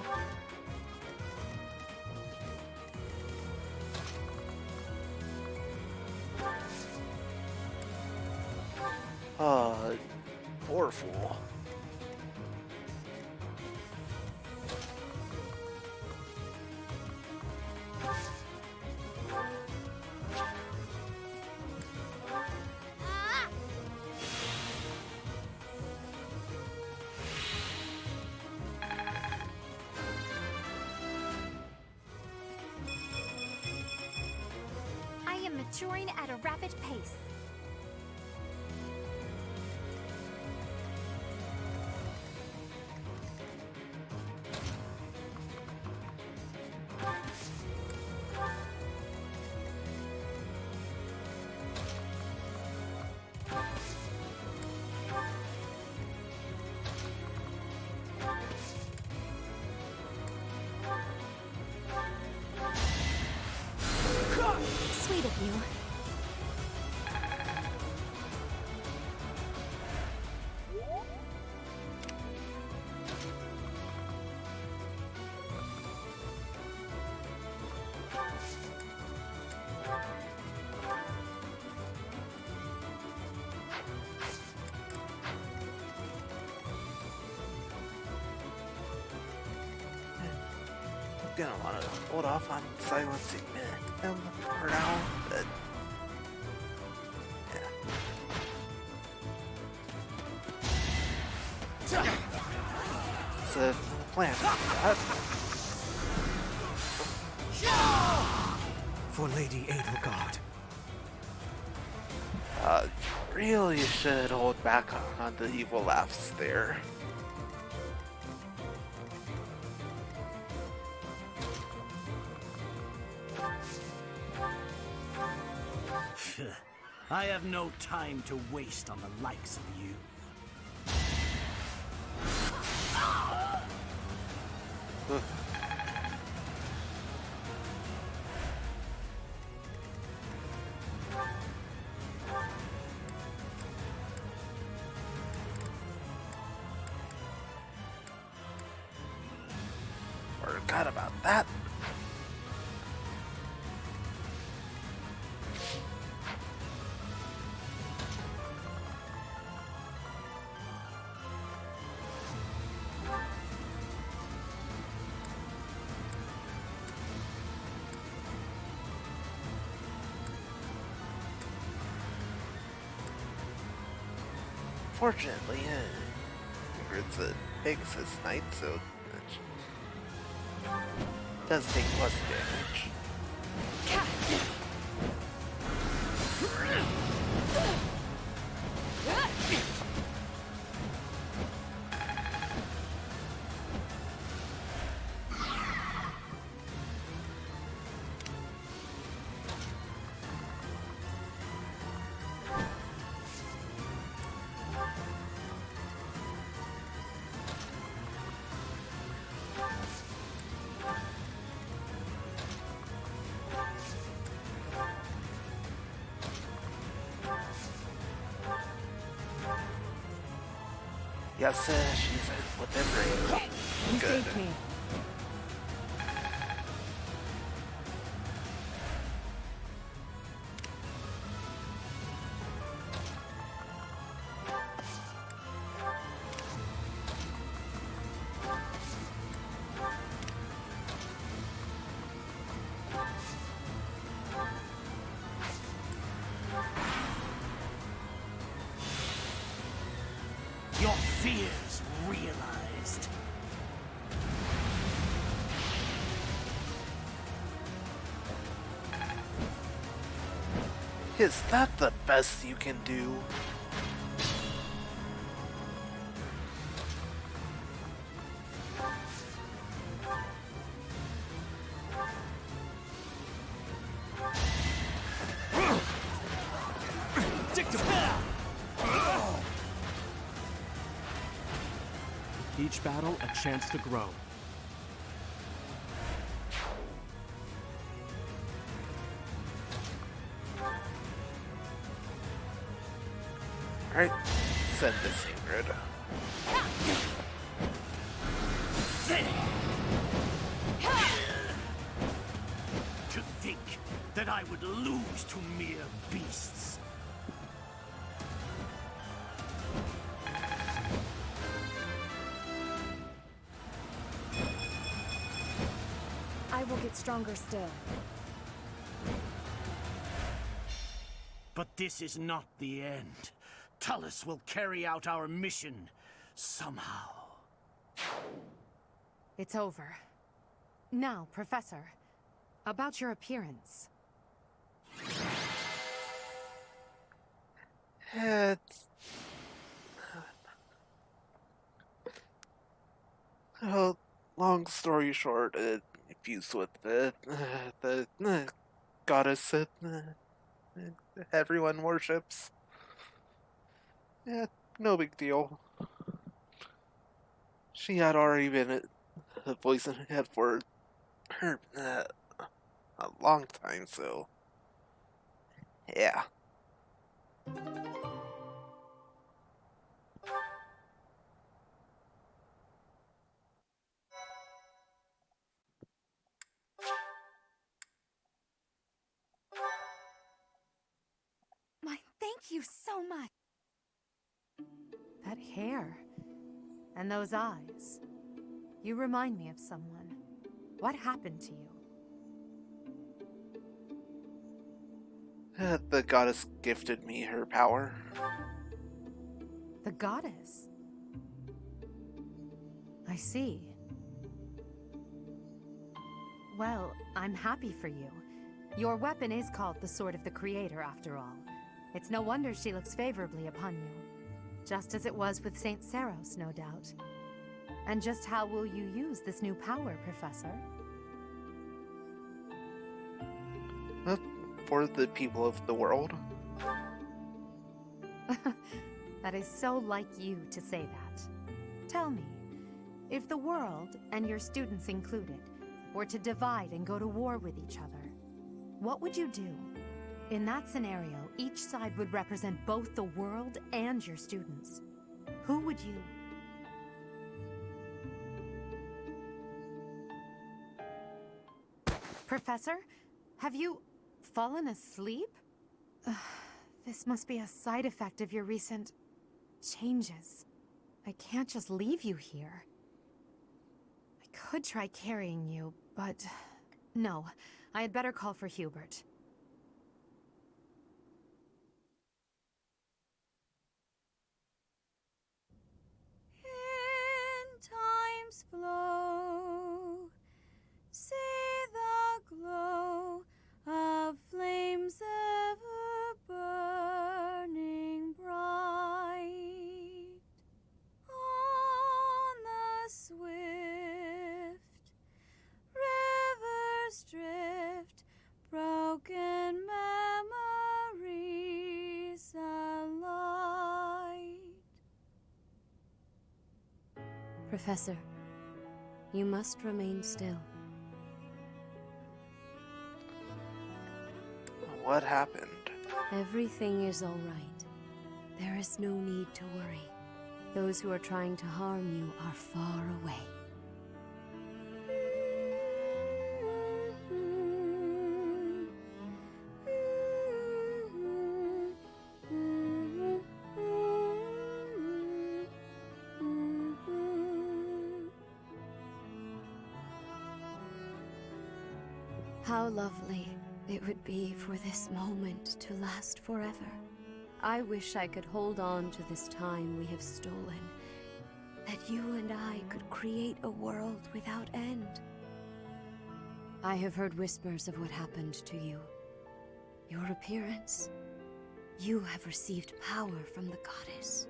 A: Poor fool.
F: I am maturing at a rapid pace.
D: Sweet of you.
A: gonna want to hold off on silencing him for now, but yeah. It's a plan.
E: For Lady Edelgard.
A: Really should hold back on the evil laughs there.
J: I have no time to waste on the likes of you.
A: Forgot about that. Fortunately, it's a Pegasus Knight, so it does take less damage. Yes, she's within range.
C: You
A: Good.
C: saved me.
J: Your fears realized.
A: Is that the best you can do?
K: Each battle, a chance to grow.
A: Alright, send this Ingrid.
J: To think that I would lose to mere beasts.
D: I will get stronger still.
J: But this is not the end. Tullus will carry out our mission somehow.
C: It's over. Now, Professor, about your appearance.
A: It's... Well, long story short, it fused with the goddess that everyone worships. Yeah, no big deal. She had already been a voice in her head for her a long time, so yeah.
C: My, thank you so much. That hair. And those eyes. You remind me of someone. What happened to you?
A: The goddess gifted me her power.
C: The goddess? I see. Well, I'm happy for you. Your weapon is called the Sword of the Creator, after all. It's no wonder she looks favorably upon you. Just as it was with Saint Saros, no doubt. And just how will you use this new power, Professor?
A: For the people of the world.
C: That is so like you to say that. Tell me, if the world, and your students included, were to divide and go to war with each other, what would you do? In that scenario, each side would represent both the world and your students. Who would you? Professor, have you fallen asleep? This must be a side effect of your recent changes. I can't just leave you here. I could try carrying you, but no, I had better call for Hubert.
L: In time's flow, see the glow of flames ever burning bright on the swift rivers drift, broken memories alight.
D: Professor, you must remain still.
A: What happened?
D: Everything is all right. There is no need to worry. Those who are trying to harm you are far away. How lovely it would be for this moment to last forever. I wish I could hold on to this time we have stolen, that you and I could create a world without end. I have heard whispers of what happened to you. Your appearance. You have received power from the goddess.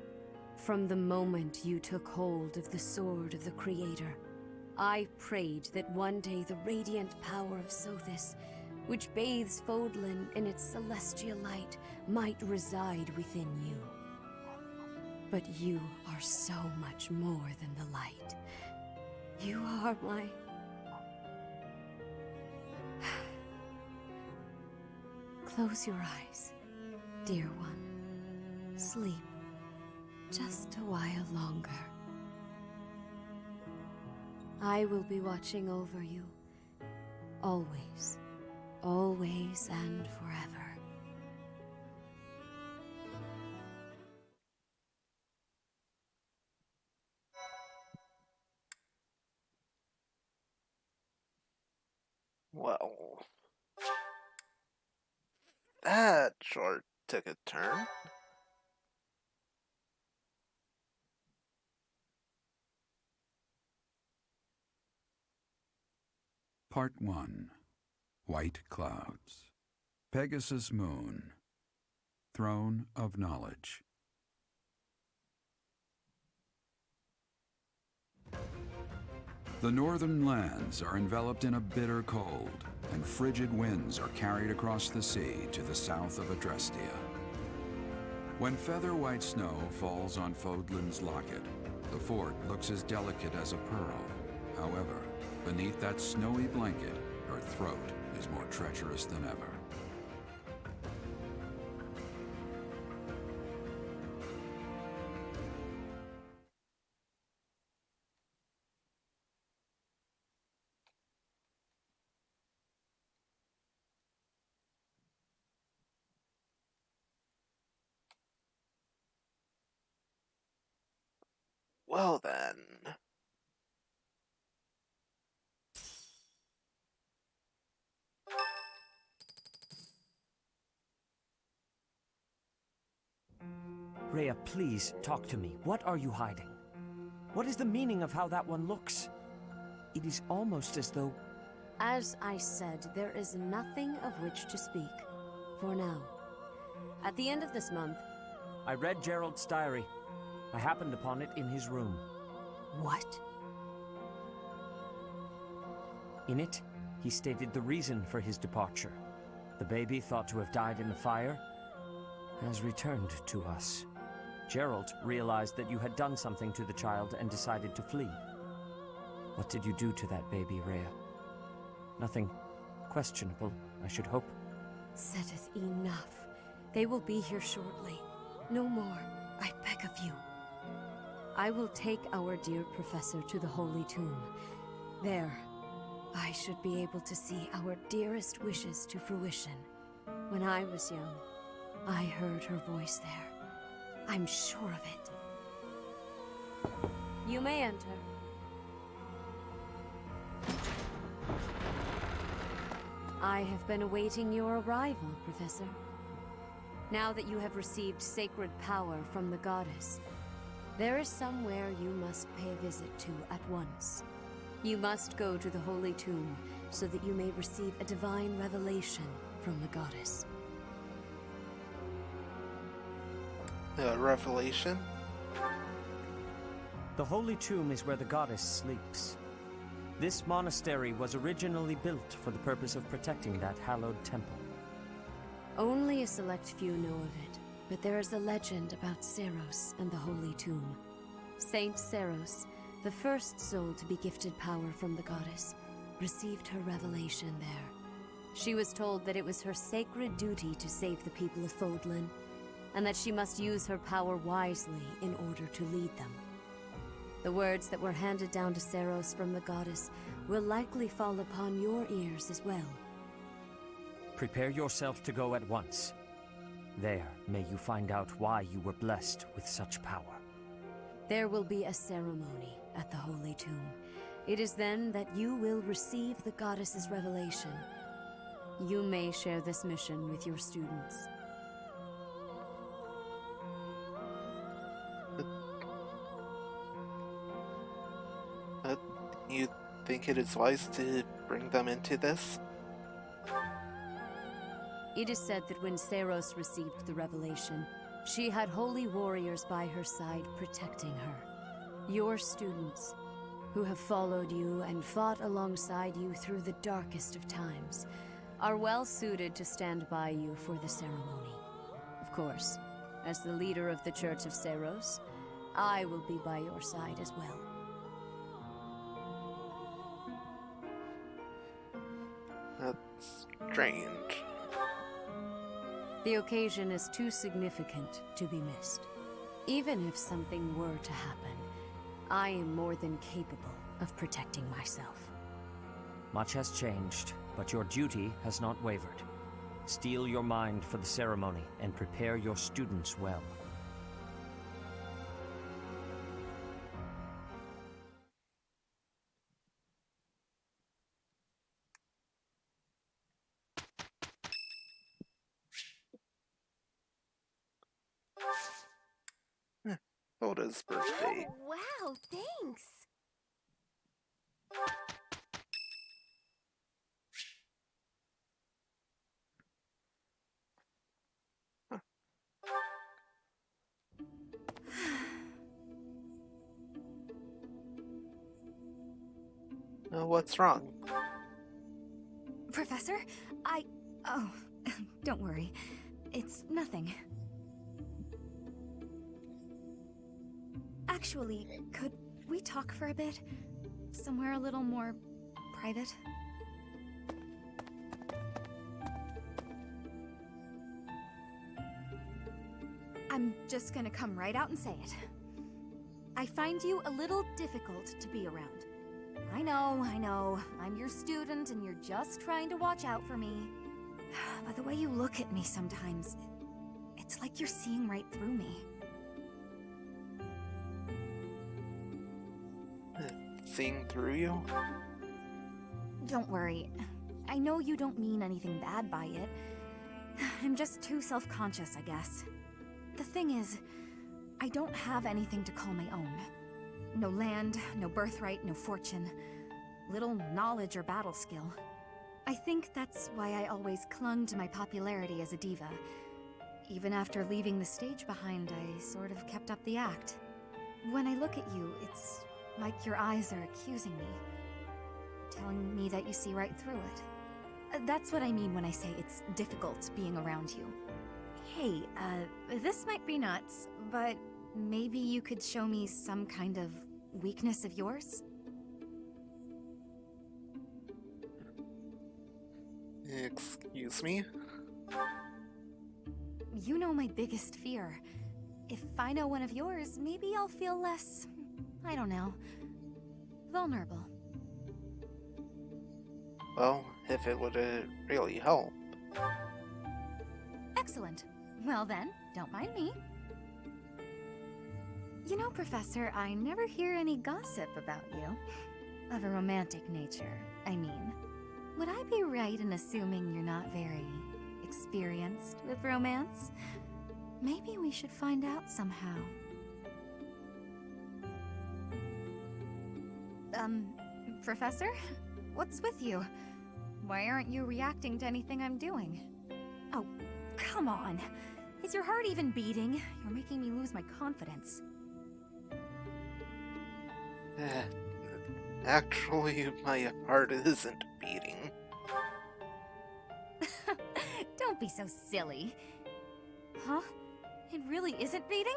D: From the moment you took hold of the Sword of the Creator, I prayed that one day the radiant power of Sothis, which bathes Fodlan in its celestial light, might reside within you. But you are so much more than the light. You are my... Close your eyes, dear one. Sleep just a while longer. I will be watching over you, always, always and forever.
A: Well, that sure took a turn.
M: Part 1. White Clouds. Pegasus Moon. Throne of Knowledge. The northern lands are enveloped in a bitter cold, and frigid winds are carried across the sea to the south of Adrestia. When feather white snow falls on Fodlan's locket, the fort looks as delicate as a pearl. However, beneath that snowy blanket, her throat is more treacherous than ever.
A: Well then.
B: Rhea, please, talk to me. What are you hiding? What is the meaning of how that one looks? It is almost as though...
D: As I said, there is nothing of which to speak. For now. At the end of this month...
B: I read Gerald's diary. I happened upon it in his room.
D: What?
B: In it, he stated the reason for his departure. The baby, thought to have died in the fire, has returned to us. Gerald realized that you had done something to the child and decided to flee. What did you do to that baby, Rhea? Nothing questionable, I should hope.
D: Setteth enough. They will be here shortly. No more, I beg of you. I will take our dear professor to the Holy Tomb. There, I should be able to see our dearest wishes to fruition. When I was young, I heard her voice there. I'm sure of it. You may enter. I have been awaiting your arrival, Professor. Now that you have received sacred power from the goddess, there is somewhere you must pay a visit to at once. You must go to the Holy Tomb so that you may receive a divine revelation from the goddess.
A: Revelation?
B: The Holy Tomb is where the goddess sleeps. This monastery was originally built for the purpose of protecting that hallowed temple.
D: Only a select few know of it, but there is a legend about Seiros and the Holy Tomb. Saint Seiros, the first soul to be gifted power from the goddess, received her revelation there. She was told that it was her sacred duty to save the people of Fodlan, and that she must use her power wisely in order to lead them. The words that were handed down to Seiros from the goddess will likely fall upon your ears as well.
B: Prepare yourself to go at once. There, may you find out why you were blessed with such power.
D: There will be a ceremony at the Holy Tomb. It is then that you will receive the goddess's revelation. You may share this mission with your students.
A: You think it is wise to bring them into this?
D: It is said that when Seiros received the revelation, she had holy warriors by her side protecting her. Your students, who have followed you and fought alongside you through the darkest of times, are well suited to stand by you for the ceremony. Of course, as the leader of the Church of Seiros, I will be by your side as well.
A: That's strange.
D: The occasion is too significant to be missed. Even if something were to happen, I am more than capable of protecting myself.
B: Much has changed, but your duty has not wavered. Steel your mind for the ceremony and prepare your students well.
A: Hoda's birthday.
F: Oh, wow, thanks.
A: What's wrong?
C: Professor, Oh, don't worry. It's nothing. Actually, could we talk for a bit? Somewhere a little more private? I'm just gonna come right out and say it. I find you a little difficult to be around. I know. I'm your student and you're just trying to watch out for me. But the way you look at me sometimes, it's like you're seeing right through me.
A: Seeing through you?
C: Don't worry. I know you don't mean anything bad by it. I'm just too self-conscious, I guess. The thing is, I don't have anything to call my own. No land, no birthright, no fortune. Little knowledge or battle skill. I think that's why I always clung to my popularity as a diva. Even after leaving the stage behind, I sort of kept up the act. When I look at you, it's like your eyes are accusing me. Telling me that you see right through it. That's what I mean when I say it's difficult being around you. Hey, this might be nuts, but maybe you could show me some kind of weakness of yours?
A: Excuse me?
C: You know my biggest fear. If I know one of yours, maybe I'll feel less, I don't know, vulnerable.
A: Well, if it would really help.
C: Excellent. Well then, don't mind me. You know, Professor, I never hear any gossip about you. Of a romantic nature, I mean. Would I be right in assuming you're not very experienced with romance? Maybe we should find out somehow. Professor? What's with you? Why aren't you reacting to anything I'm doing? Oh, come on. Is your heart even beating? You're making me lose my confidence.
A: Actually, my heart isn't beating.
C: Don't be so silly. Huh? It really isn't beating?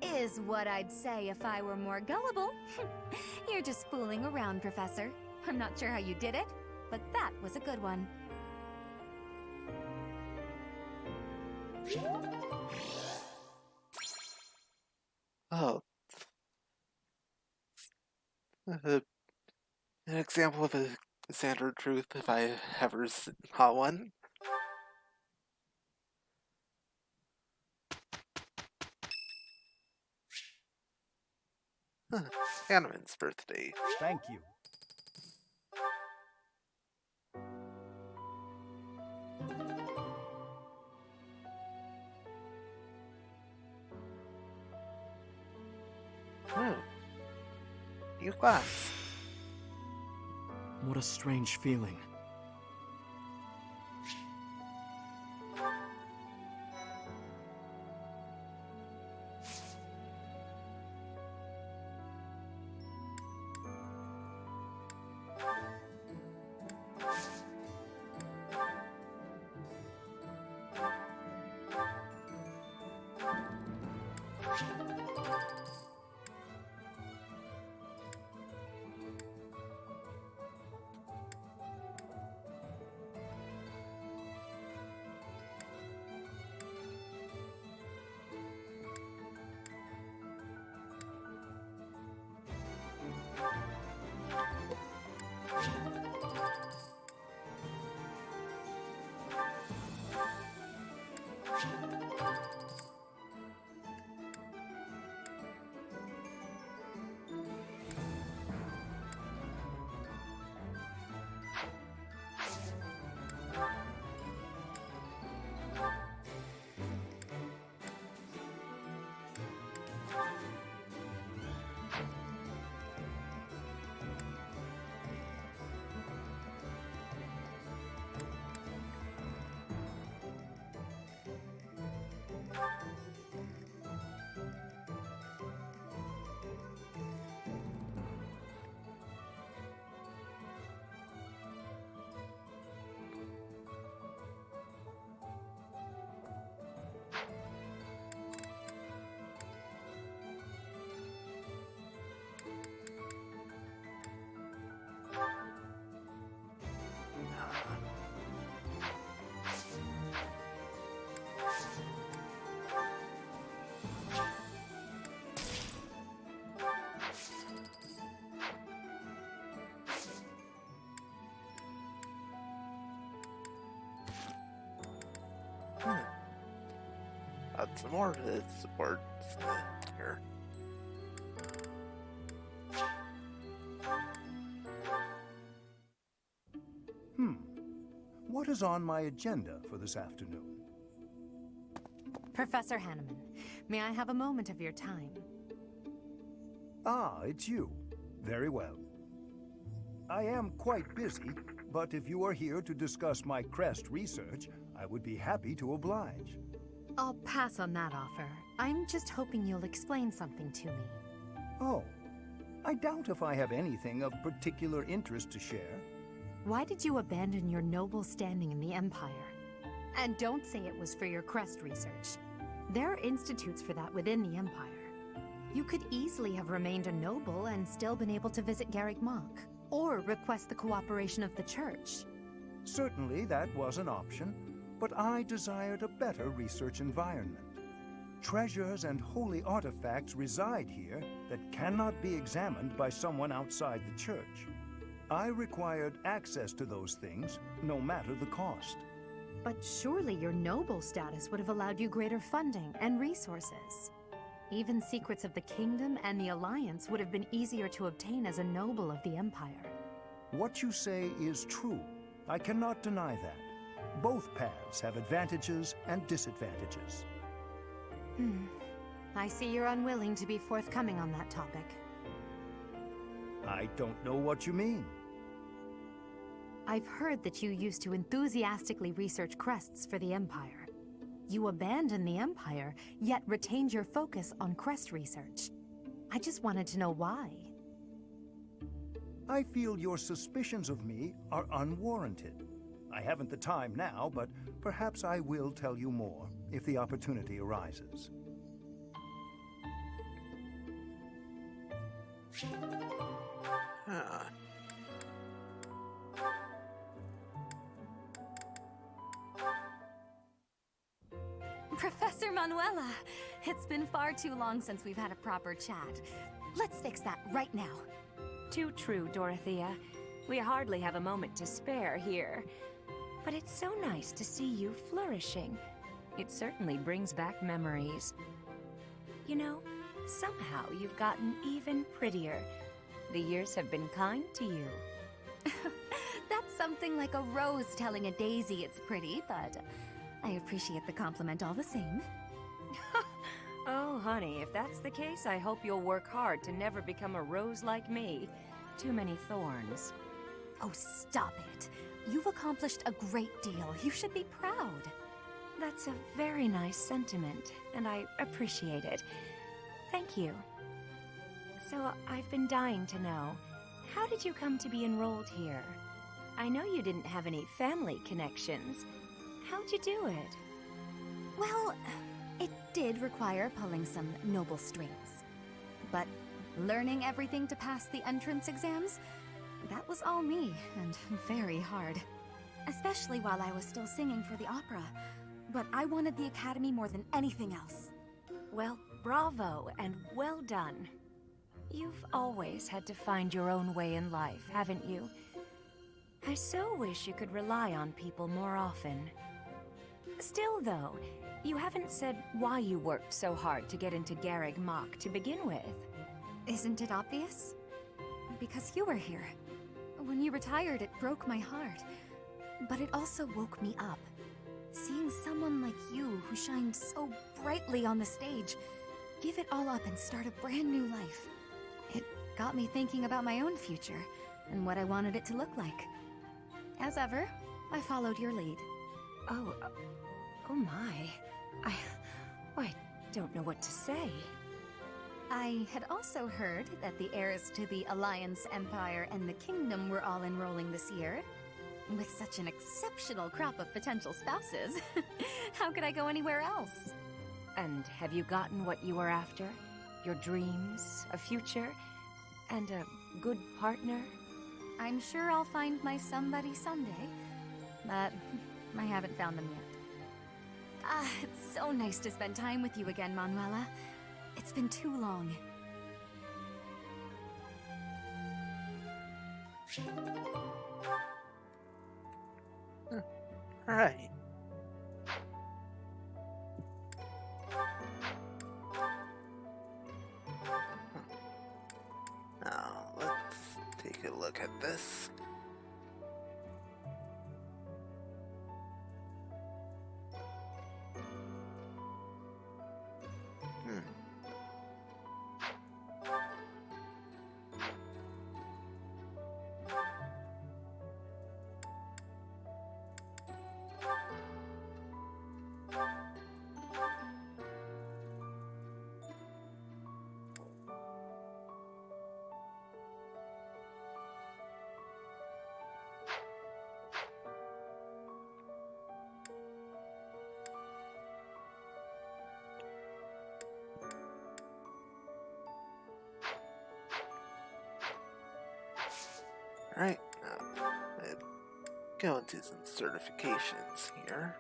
C: Is what I'd say if I were more gullible. You're just fooling around, Professor. I'm not sure how you did it, but that was a good one.
A: Oh. An example of a standard truth if I ever saw one. Hanneman's birthday.
H: Thank you.
A: New class.
K: What a strange feeling.
A: Add some more supports here.
N: What is on my agenda for this afternoon?
C: Professor Hanneman, may I have a moment of your time?
N: Ah, it's you. Very well. I am quite busy, but if you are here to discuss my crest research, I would be happy to oblige.
C: I'll pass on that offer. I'm just hoping you'll explain something to me.
N: Oh, I doubt if I have anything of particular interest to share.
C: Why did you abandon your noble standing in the Empire? And don't say it was for your crest research. There are institutes for that within the Empire. You could easily have remained a noble and still been able to visit Garreg Mach, or request the cooperation of the Church.
N: Certainly that was an option, but I desired a better research environment. Treasures and holy artifacts reside here that cannot be examined by someone outside the Church. I required access to those things, no matter the cost.
C: But surely your noble status would have allowed you greater funding and resources. Even secrets of the Kingdom and the Alliance would have been easier to obtain as a noble of the Empire.
N: What you say is true. I cannot deny that. Both paths have advantages and disadvantages.
C: I see you're unwilling to be forthcoming on that topic.
N: I don't know what you mean.
C: I've heard that you used to enthusiastically research crests for the Empire. You abandoned the Empire, yet retained your focus on crest research. I just wanted to know why.
N: I feel your suspicions of me are unwarranted. I haven't the time now, but perhaps I will tell you more if the opportunity arises.
O: Professor Manuela, it's been far too long since we've had a proper chat. Let's fix that right now.
D: Too true, Dorothea. We hardly have a moment to spare here. But it's so nice to see you flourishing. It certainly brings back memories. You know, somehow you've gotten even prettier. The years have been kind to you.
O: That's something like a rose telling a daisy it's pretty, but I appreciate the compliment all the same.
D: Oh, honey, if that's the case, I hope you'll work hard to never become a rose like me. Too many thorns.
O: Oh, stop it. You've accomplished a great deal. You should be proud.
D: That's a very nice sentiment, and I appreciate it. Thank you. So, I've been dying to know, how did you come to be enrolled here? I know you didn't have any family connections. How'd you do it?
O: Well, it did require pulling some noble strings. But learning everything to pass the entrance exams, that was all me, and very hard. Especially while I was still singing for the opera. But I wanted the Academy more than anything else.
D: Well, bravo, and well done. You've always had to find your own way in life, haven't you? I so wish you could rely on people more often. Still, though, you haven't said why you worked so hard to get into Garreg Mach to begin with.
O: Isn't it obvious? Because you were here. When you retired, it broke my heart. But it also woke me up. Seeing someone like you who shined so brightly on the stage, give it all up and start a brand new life. It got me thinking about my own future and what I wanted it to look like. As ever, I followed your lead.
D: Oh my. I don't know what to say.
O: I had also heard that the heirs to the Alliance, Empire, and the Kingdom were all enrolling this year. With such an exceptional crop of potential spouses, how could I go anywhere else?
D: And have you gotten what you were after? Your dreams, a future, and a good partner?
O: I'm sure I'll find my somebody someday, but I haven't found them yet. It's so nice to spend time with you again, Manuela. It's been too long.
A: Alright. Now, let's take a look at this. Alright, let's go into some certifications here.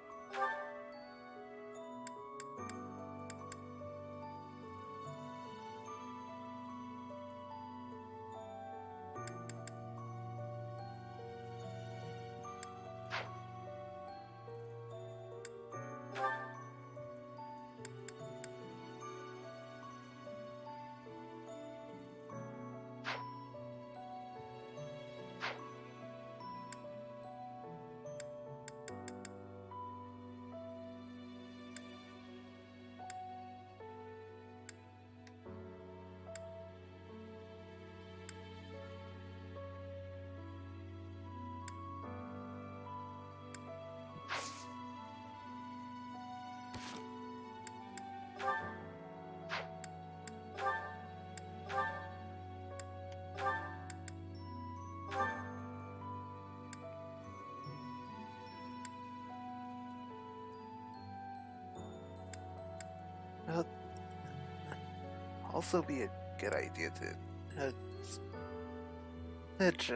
A: Well, also be a good idea to hitch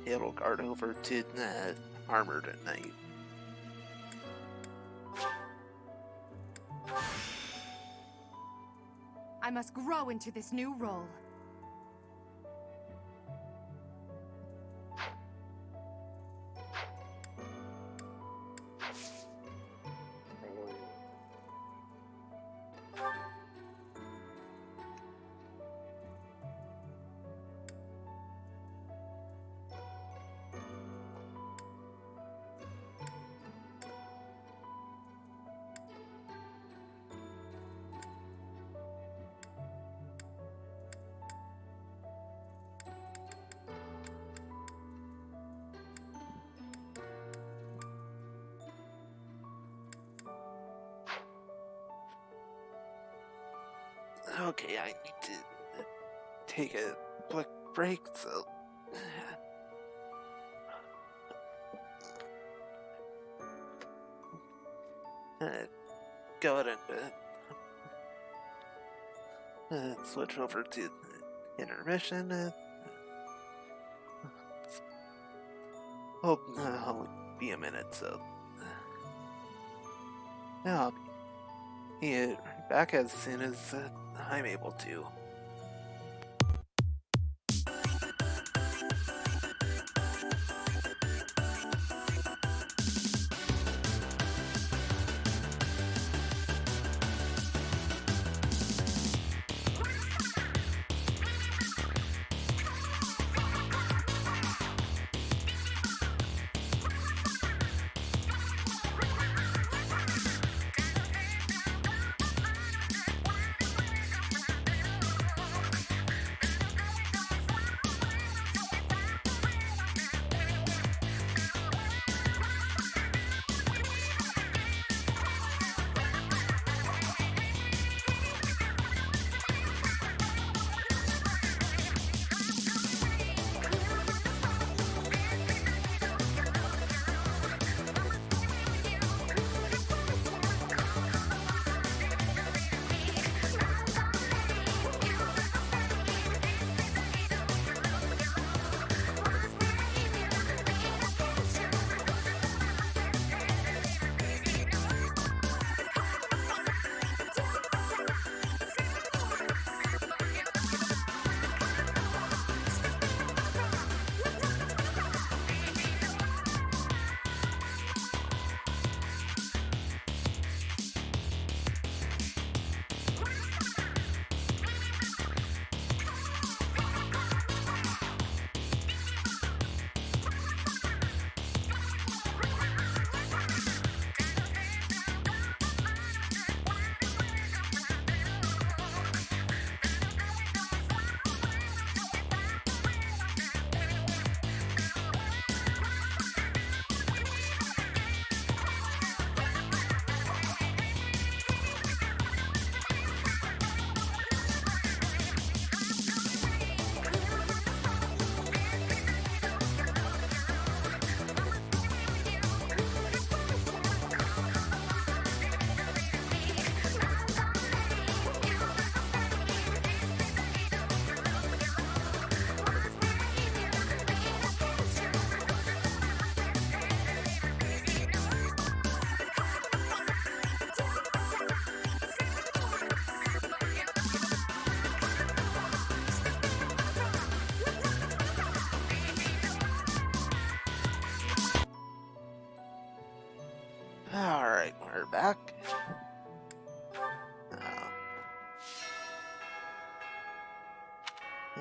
A: Edelgard over to Armored at night.
C: I must grow into this new role.
A: Okay, I need to take a quick break, so... Go ahead and switch over to intermission. I'll be a minute, so... Yeah, I'll be back as soon as I'm able to.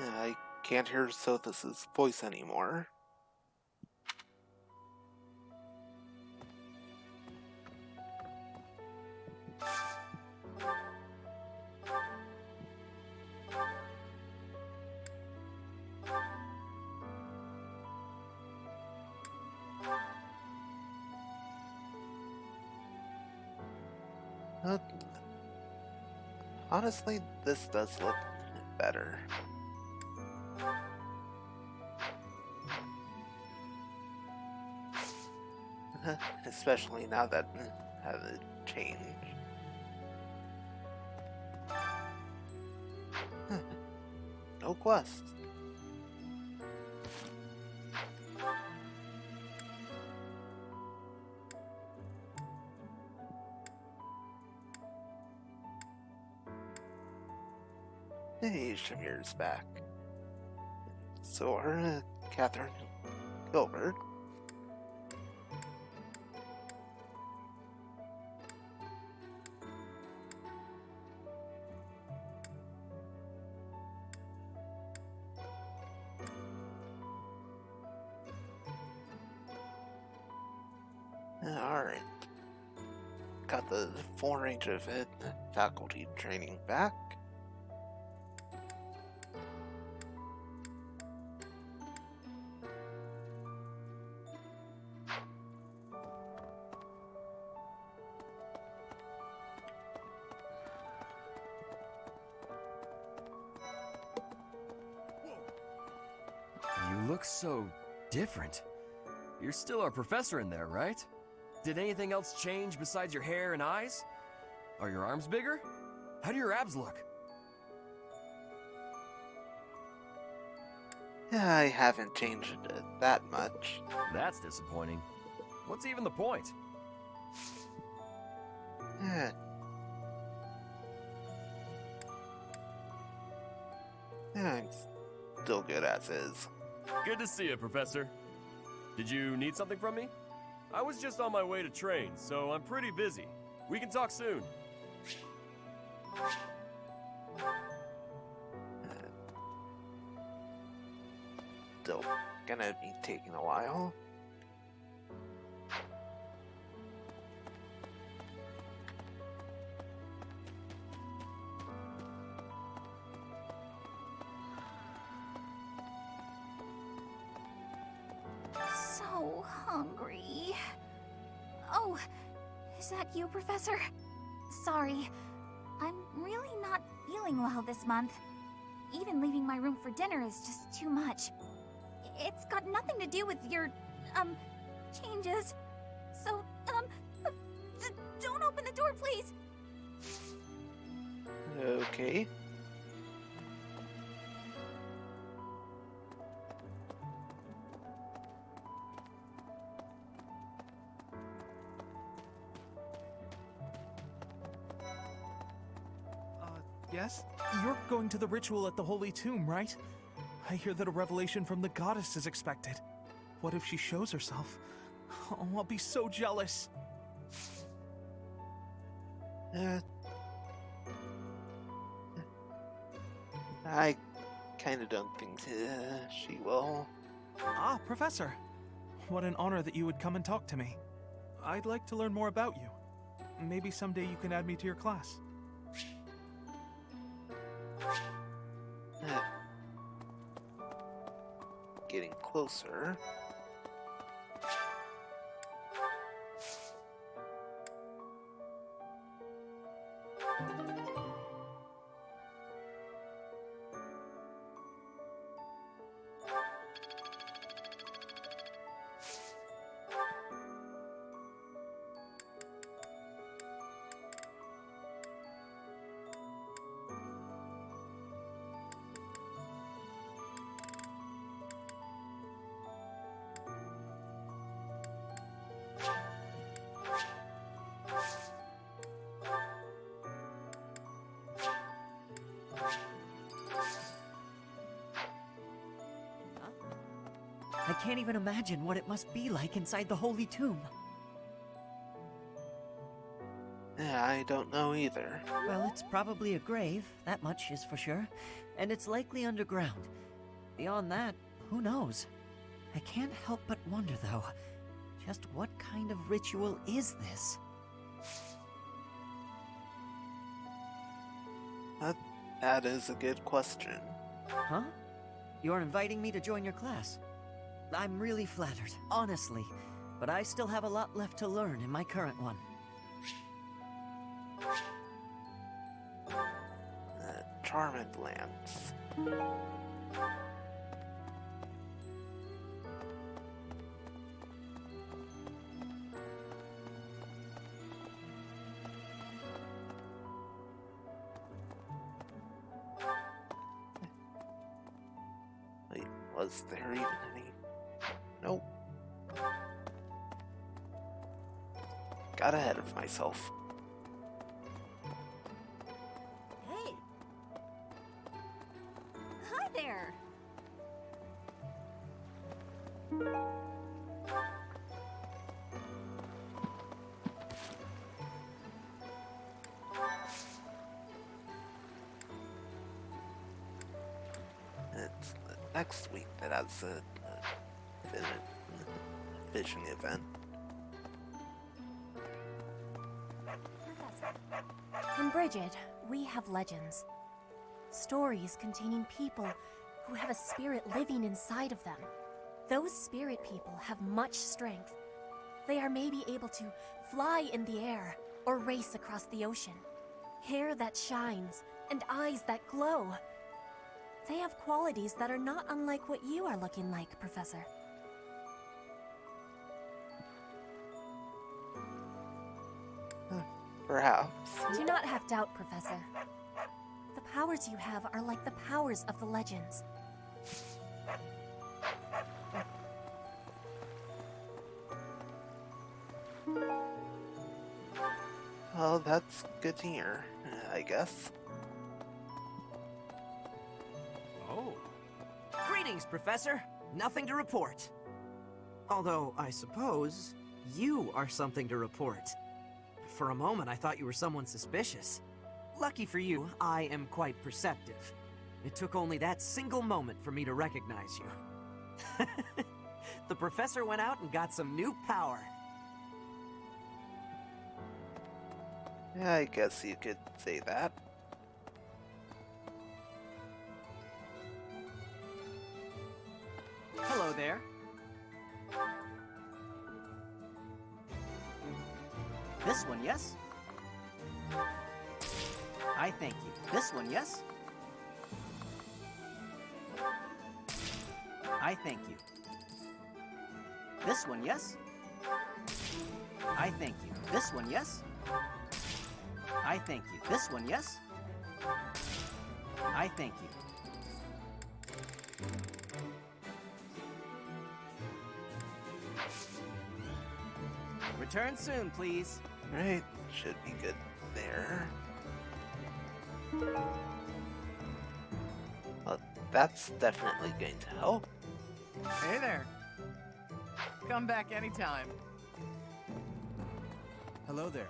A: I can't hear Sothis' voice anymore. Honestly, this does look better. Especially now that has it changed. No quests. Hey, Shamir's back. So are Catherine Gilbert. Alright. Got the full range of faculty training back.
G: You look so different. You're still our professor in there, right? Did anything else change besides your hair and eyes? Are your arms bigger? How do your abs look?
A: I haven't changed it that much.
G: That's disappointing. What's even the point?
A: I'm still good as is.
P: Good to see you, Professor. Did you need something from me? I was just on my way to train, so I'm pretty busy. We can talk soon.
A: Still gonna be taking a while.
I: So hungry. Oh, is that you, Professor? Sorry. I'm really not feeling well this month. Even leaving my room for dinner is just too much. It's got nothing to do with your, changes. So, don't open the door, please.
A: Okay.
Q: Yes? You're going to the ritual at the Holy Tomb, right? I hear that a revelation from the goddess is expected. What if she shows herself? Oh, I'll be so jealous.
A: I kinda don't think she will.
Q: Ah, Professor. What an honor that you would come and talk to me. I'd like to learn more about you. Maybe someday you can add me to your class.
A: Getting closer.
B: I can't even imagine what it must be like inside the Holy Tomb.
A: Yeah, I don't know either.
R: Well, it's probably a grave, that much is for sure. And it's likely underground. Beyond that, who knows? I can't help but wonder, though, just what kind of ritual is this?
A: That is a good question.
R: Huh? You're inviting me to join your class? I'm really flattered, honestly. But I still have a lot left to learn in my current one.
A: Charmed Lands. Wait, was there even any? Nope. Got ahead of myself.
D: Hey! Hi there!
A: It's next week that has a fishing event.
F: In Bridget, we have legends. Stories containing people who have a spirit living inside of them. Those spirit people have much strength. They are maybe able to fly in the air or race across the ocean. Hair that shines and eyes that glow. They have qualities that are not unlike what you are looking like, Professor.
A: Perhaps.
F: Do not have doubt, Professor. The powers you have are like the powers of the legends.
A: Well, that's good to hear, I guess.
R: Oh. Greetings, Professor. Nothing to report. Although, I suppose, you are something to report. For a moment, I thought you were someone suspicious. Lucky for you, I am quite perceptive. It took only that single moment for me to recognize you. The professor went out and got some new power.
A: Yeah, I guess you could say that.
R: Hello there. This one, yes? I thank you. This one, yes? I thank you. This one, yes? I thank you. This one, yes? I thank you. This one, yes? I thank you. Return soon, please.
A: Right, should be good there. Well, that's definitely going to help.
S: Hey there. Come back anytime.
E: Hello there.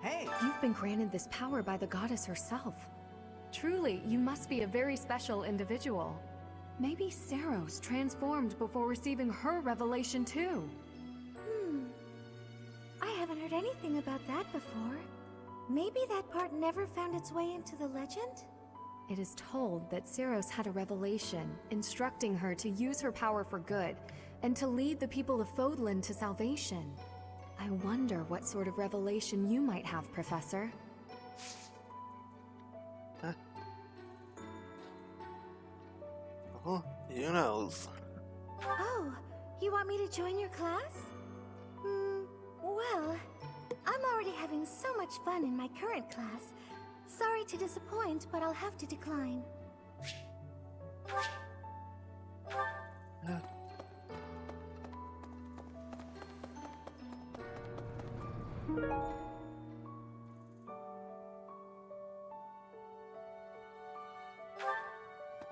R: Hey!
C: You've been granted this power by the goddess herself. Truly, you must be a very special individual. Maybe Saros transformed before receiving her revelation too.
I: I haven't heard anything about that before. Maybe that part never found its way into the legend?
C: It is told that Saros had a revelation, instructing her to use her power for good, and to lead the people of Fodlan to salvation. I wonder what sort of revelation you might have, Professor.
A: Well, who knows?
I: Oh, you want me to join your class? Well, I'm already having so much fun in my current class. Sorry to disappoint, but I'll have to decline.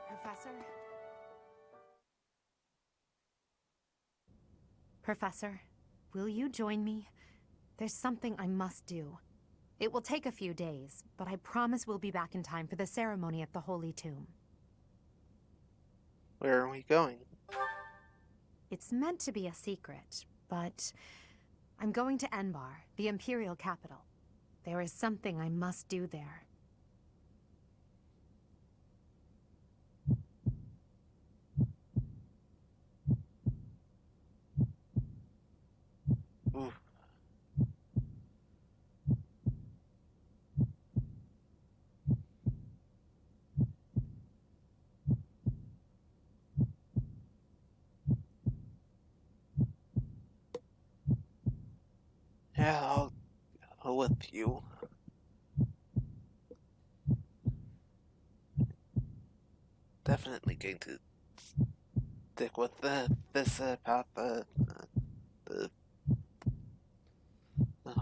C: Professor? Professor, will you join me? There's something I must do. It will take a few days, but I promise we'll be back in time for the ceremony at the Holy Tomb.
A: Where are we going?
C: It's meant to be a secret, but I'm going to Enbar, the Imperial capital. There is something I must do there.
A: Ooh. Yeah, I'll go with you. Definitely going to stick with this path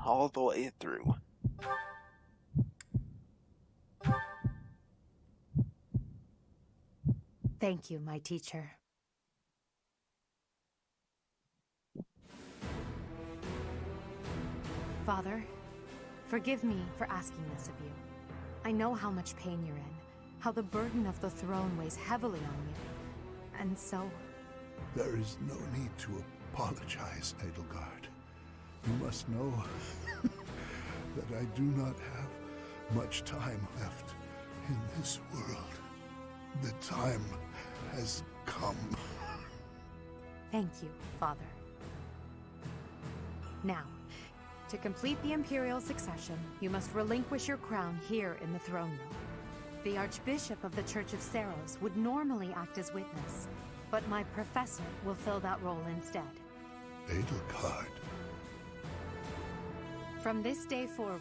A: all the way through.
C: Thank you, my teacher. Father, forgive me for asking this of you. I know how much pain you're in, how the burden of the throne weighs heavily on you. And so...
T: There is no need to apologize, Edelgard. You must know that I do not have much time left in this world. The time has come.
C: Thank you, Father. Now, to complete the Imperial succession, you must relinquish your crown here in the throne room. The Archbishop of the Church of Seros would normally act as witness, but my professor will fill that role instead.
T: Edelgard.
C: From this day forward,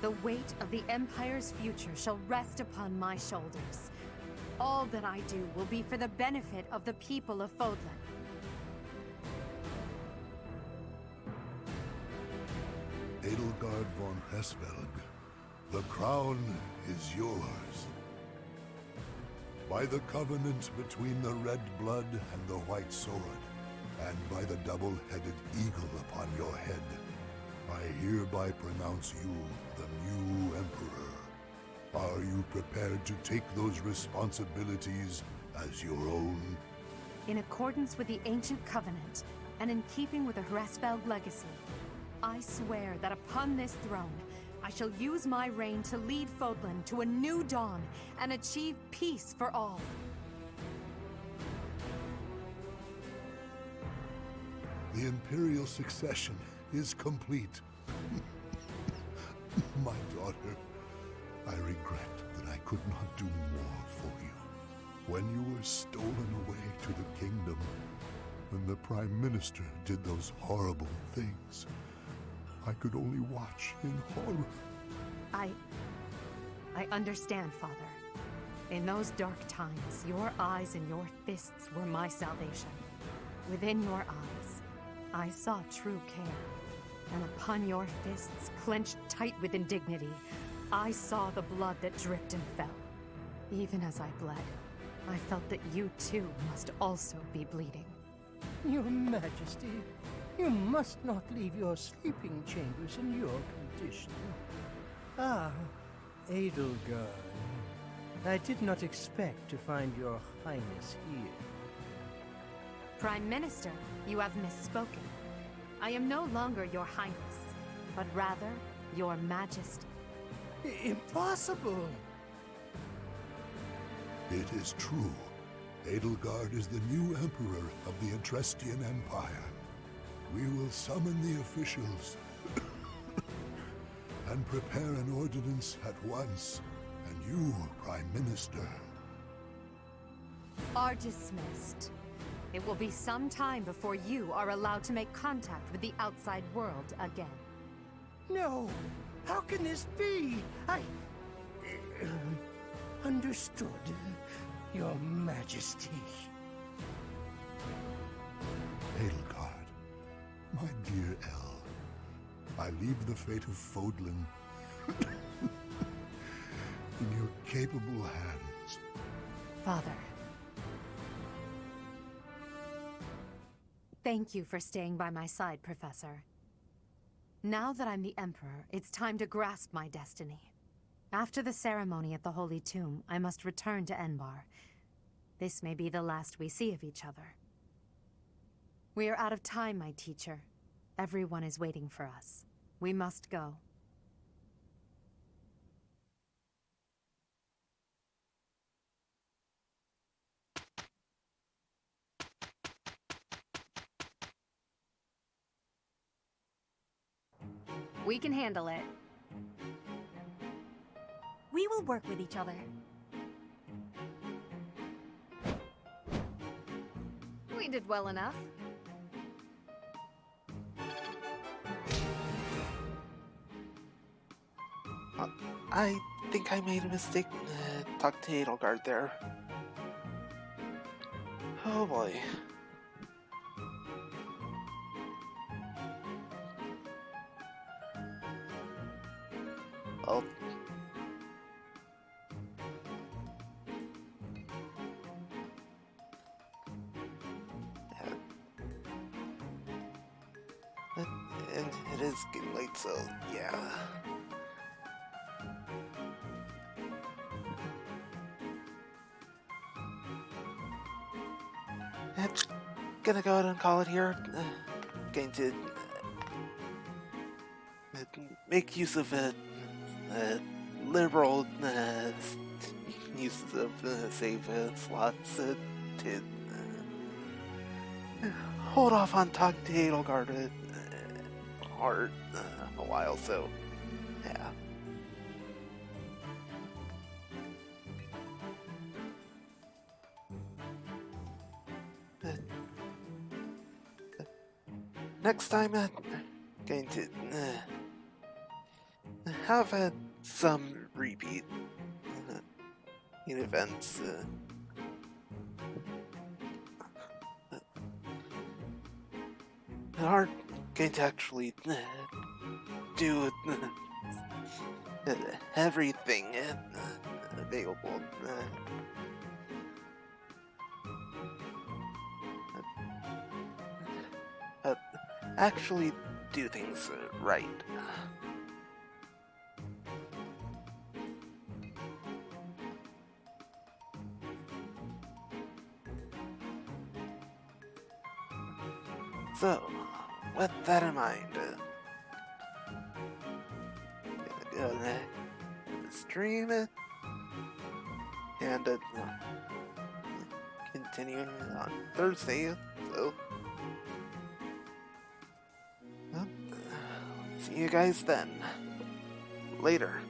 C: the weight of the Empire's future shall rest upon my shoulders. All that I do will be for the benefit of the people of Fodlan.
T: Edelgard von Hesvelg, the crown is yours. By the covenant between the red blood and the white sword, and by the double-headed eagle upon your head, I hereby pronounce you the new Emperor. Are you prepared to take those responsibilities as your own?
C: In accordance with the ancient covenant, and in keeping with the Hresvelg legacy, I swear that upon this throne, I shall use my reign to lead Fodlan to a new dawn and achieve peace for all.
T: The Imperial succession is complete. My daughter, I regret that I could not do more for you. When you were stolen away to the kingdom, when the Prime Minister did those horrible things, I could only watch in horror.
C: I understand, Father. In those dark times, your eyes and your fists were my salvation. Within your eyes, I saw true care. And upon your fists, clenched tight with indignity, I saw the blood that dripped and fell. Even as I bled, I felt that you too must also be bleeding.
U: Your Majesty, you must not leave your sleeping chambers in your condition. Ah, Edelgard. I did not expect to find your Highness here.
C: Prime Minister, you have misspoken. I am no longer your Highness, but rather your Majesty.
U: Impossible!
T: It is true. Edelgard is the new Emperor of the Adrestian Empire. We will summon the officials and prepare an ordinance at once. And you, Prime Minister.
C: Are dismissed. It will be some time before you are allowed to make contact with the outside world again.
U: No! How can this be? Understood, Your Majesty.
T: Edelgard, my dear El, I leave the fate of Fodlan in your capable hands.
C: Father. Thank you for staying by my side, Professor. Now that I'm the Emperor, it's time to grasp my destiny. After the ceremony at the Holy Tomb, I must return to Enbar. This may be the last we see of each other. We are out of time, my teacher. Everyone is waiting for us. We must go. We can handle it.
F: We will work with each other.
C: We did well enough.
A: I think I made a mistake. Talk to Edelgard there. Oh boy. Oh. And it is getting late, so yeah. I'm gonna go ahead and call it here. Going to make use of liberal uses of save slots to hold off on talking to Edelgard for a while, so yeah. Next time, going to have some repeat events. Aren't going to actually do everything available. Actually do things right. So, with that in mind, gonna stream it and continuing on Thursday. So, well, see you guys then. Later.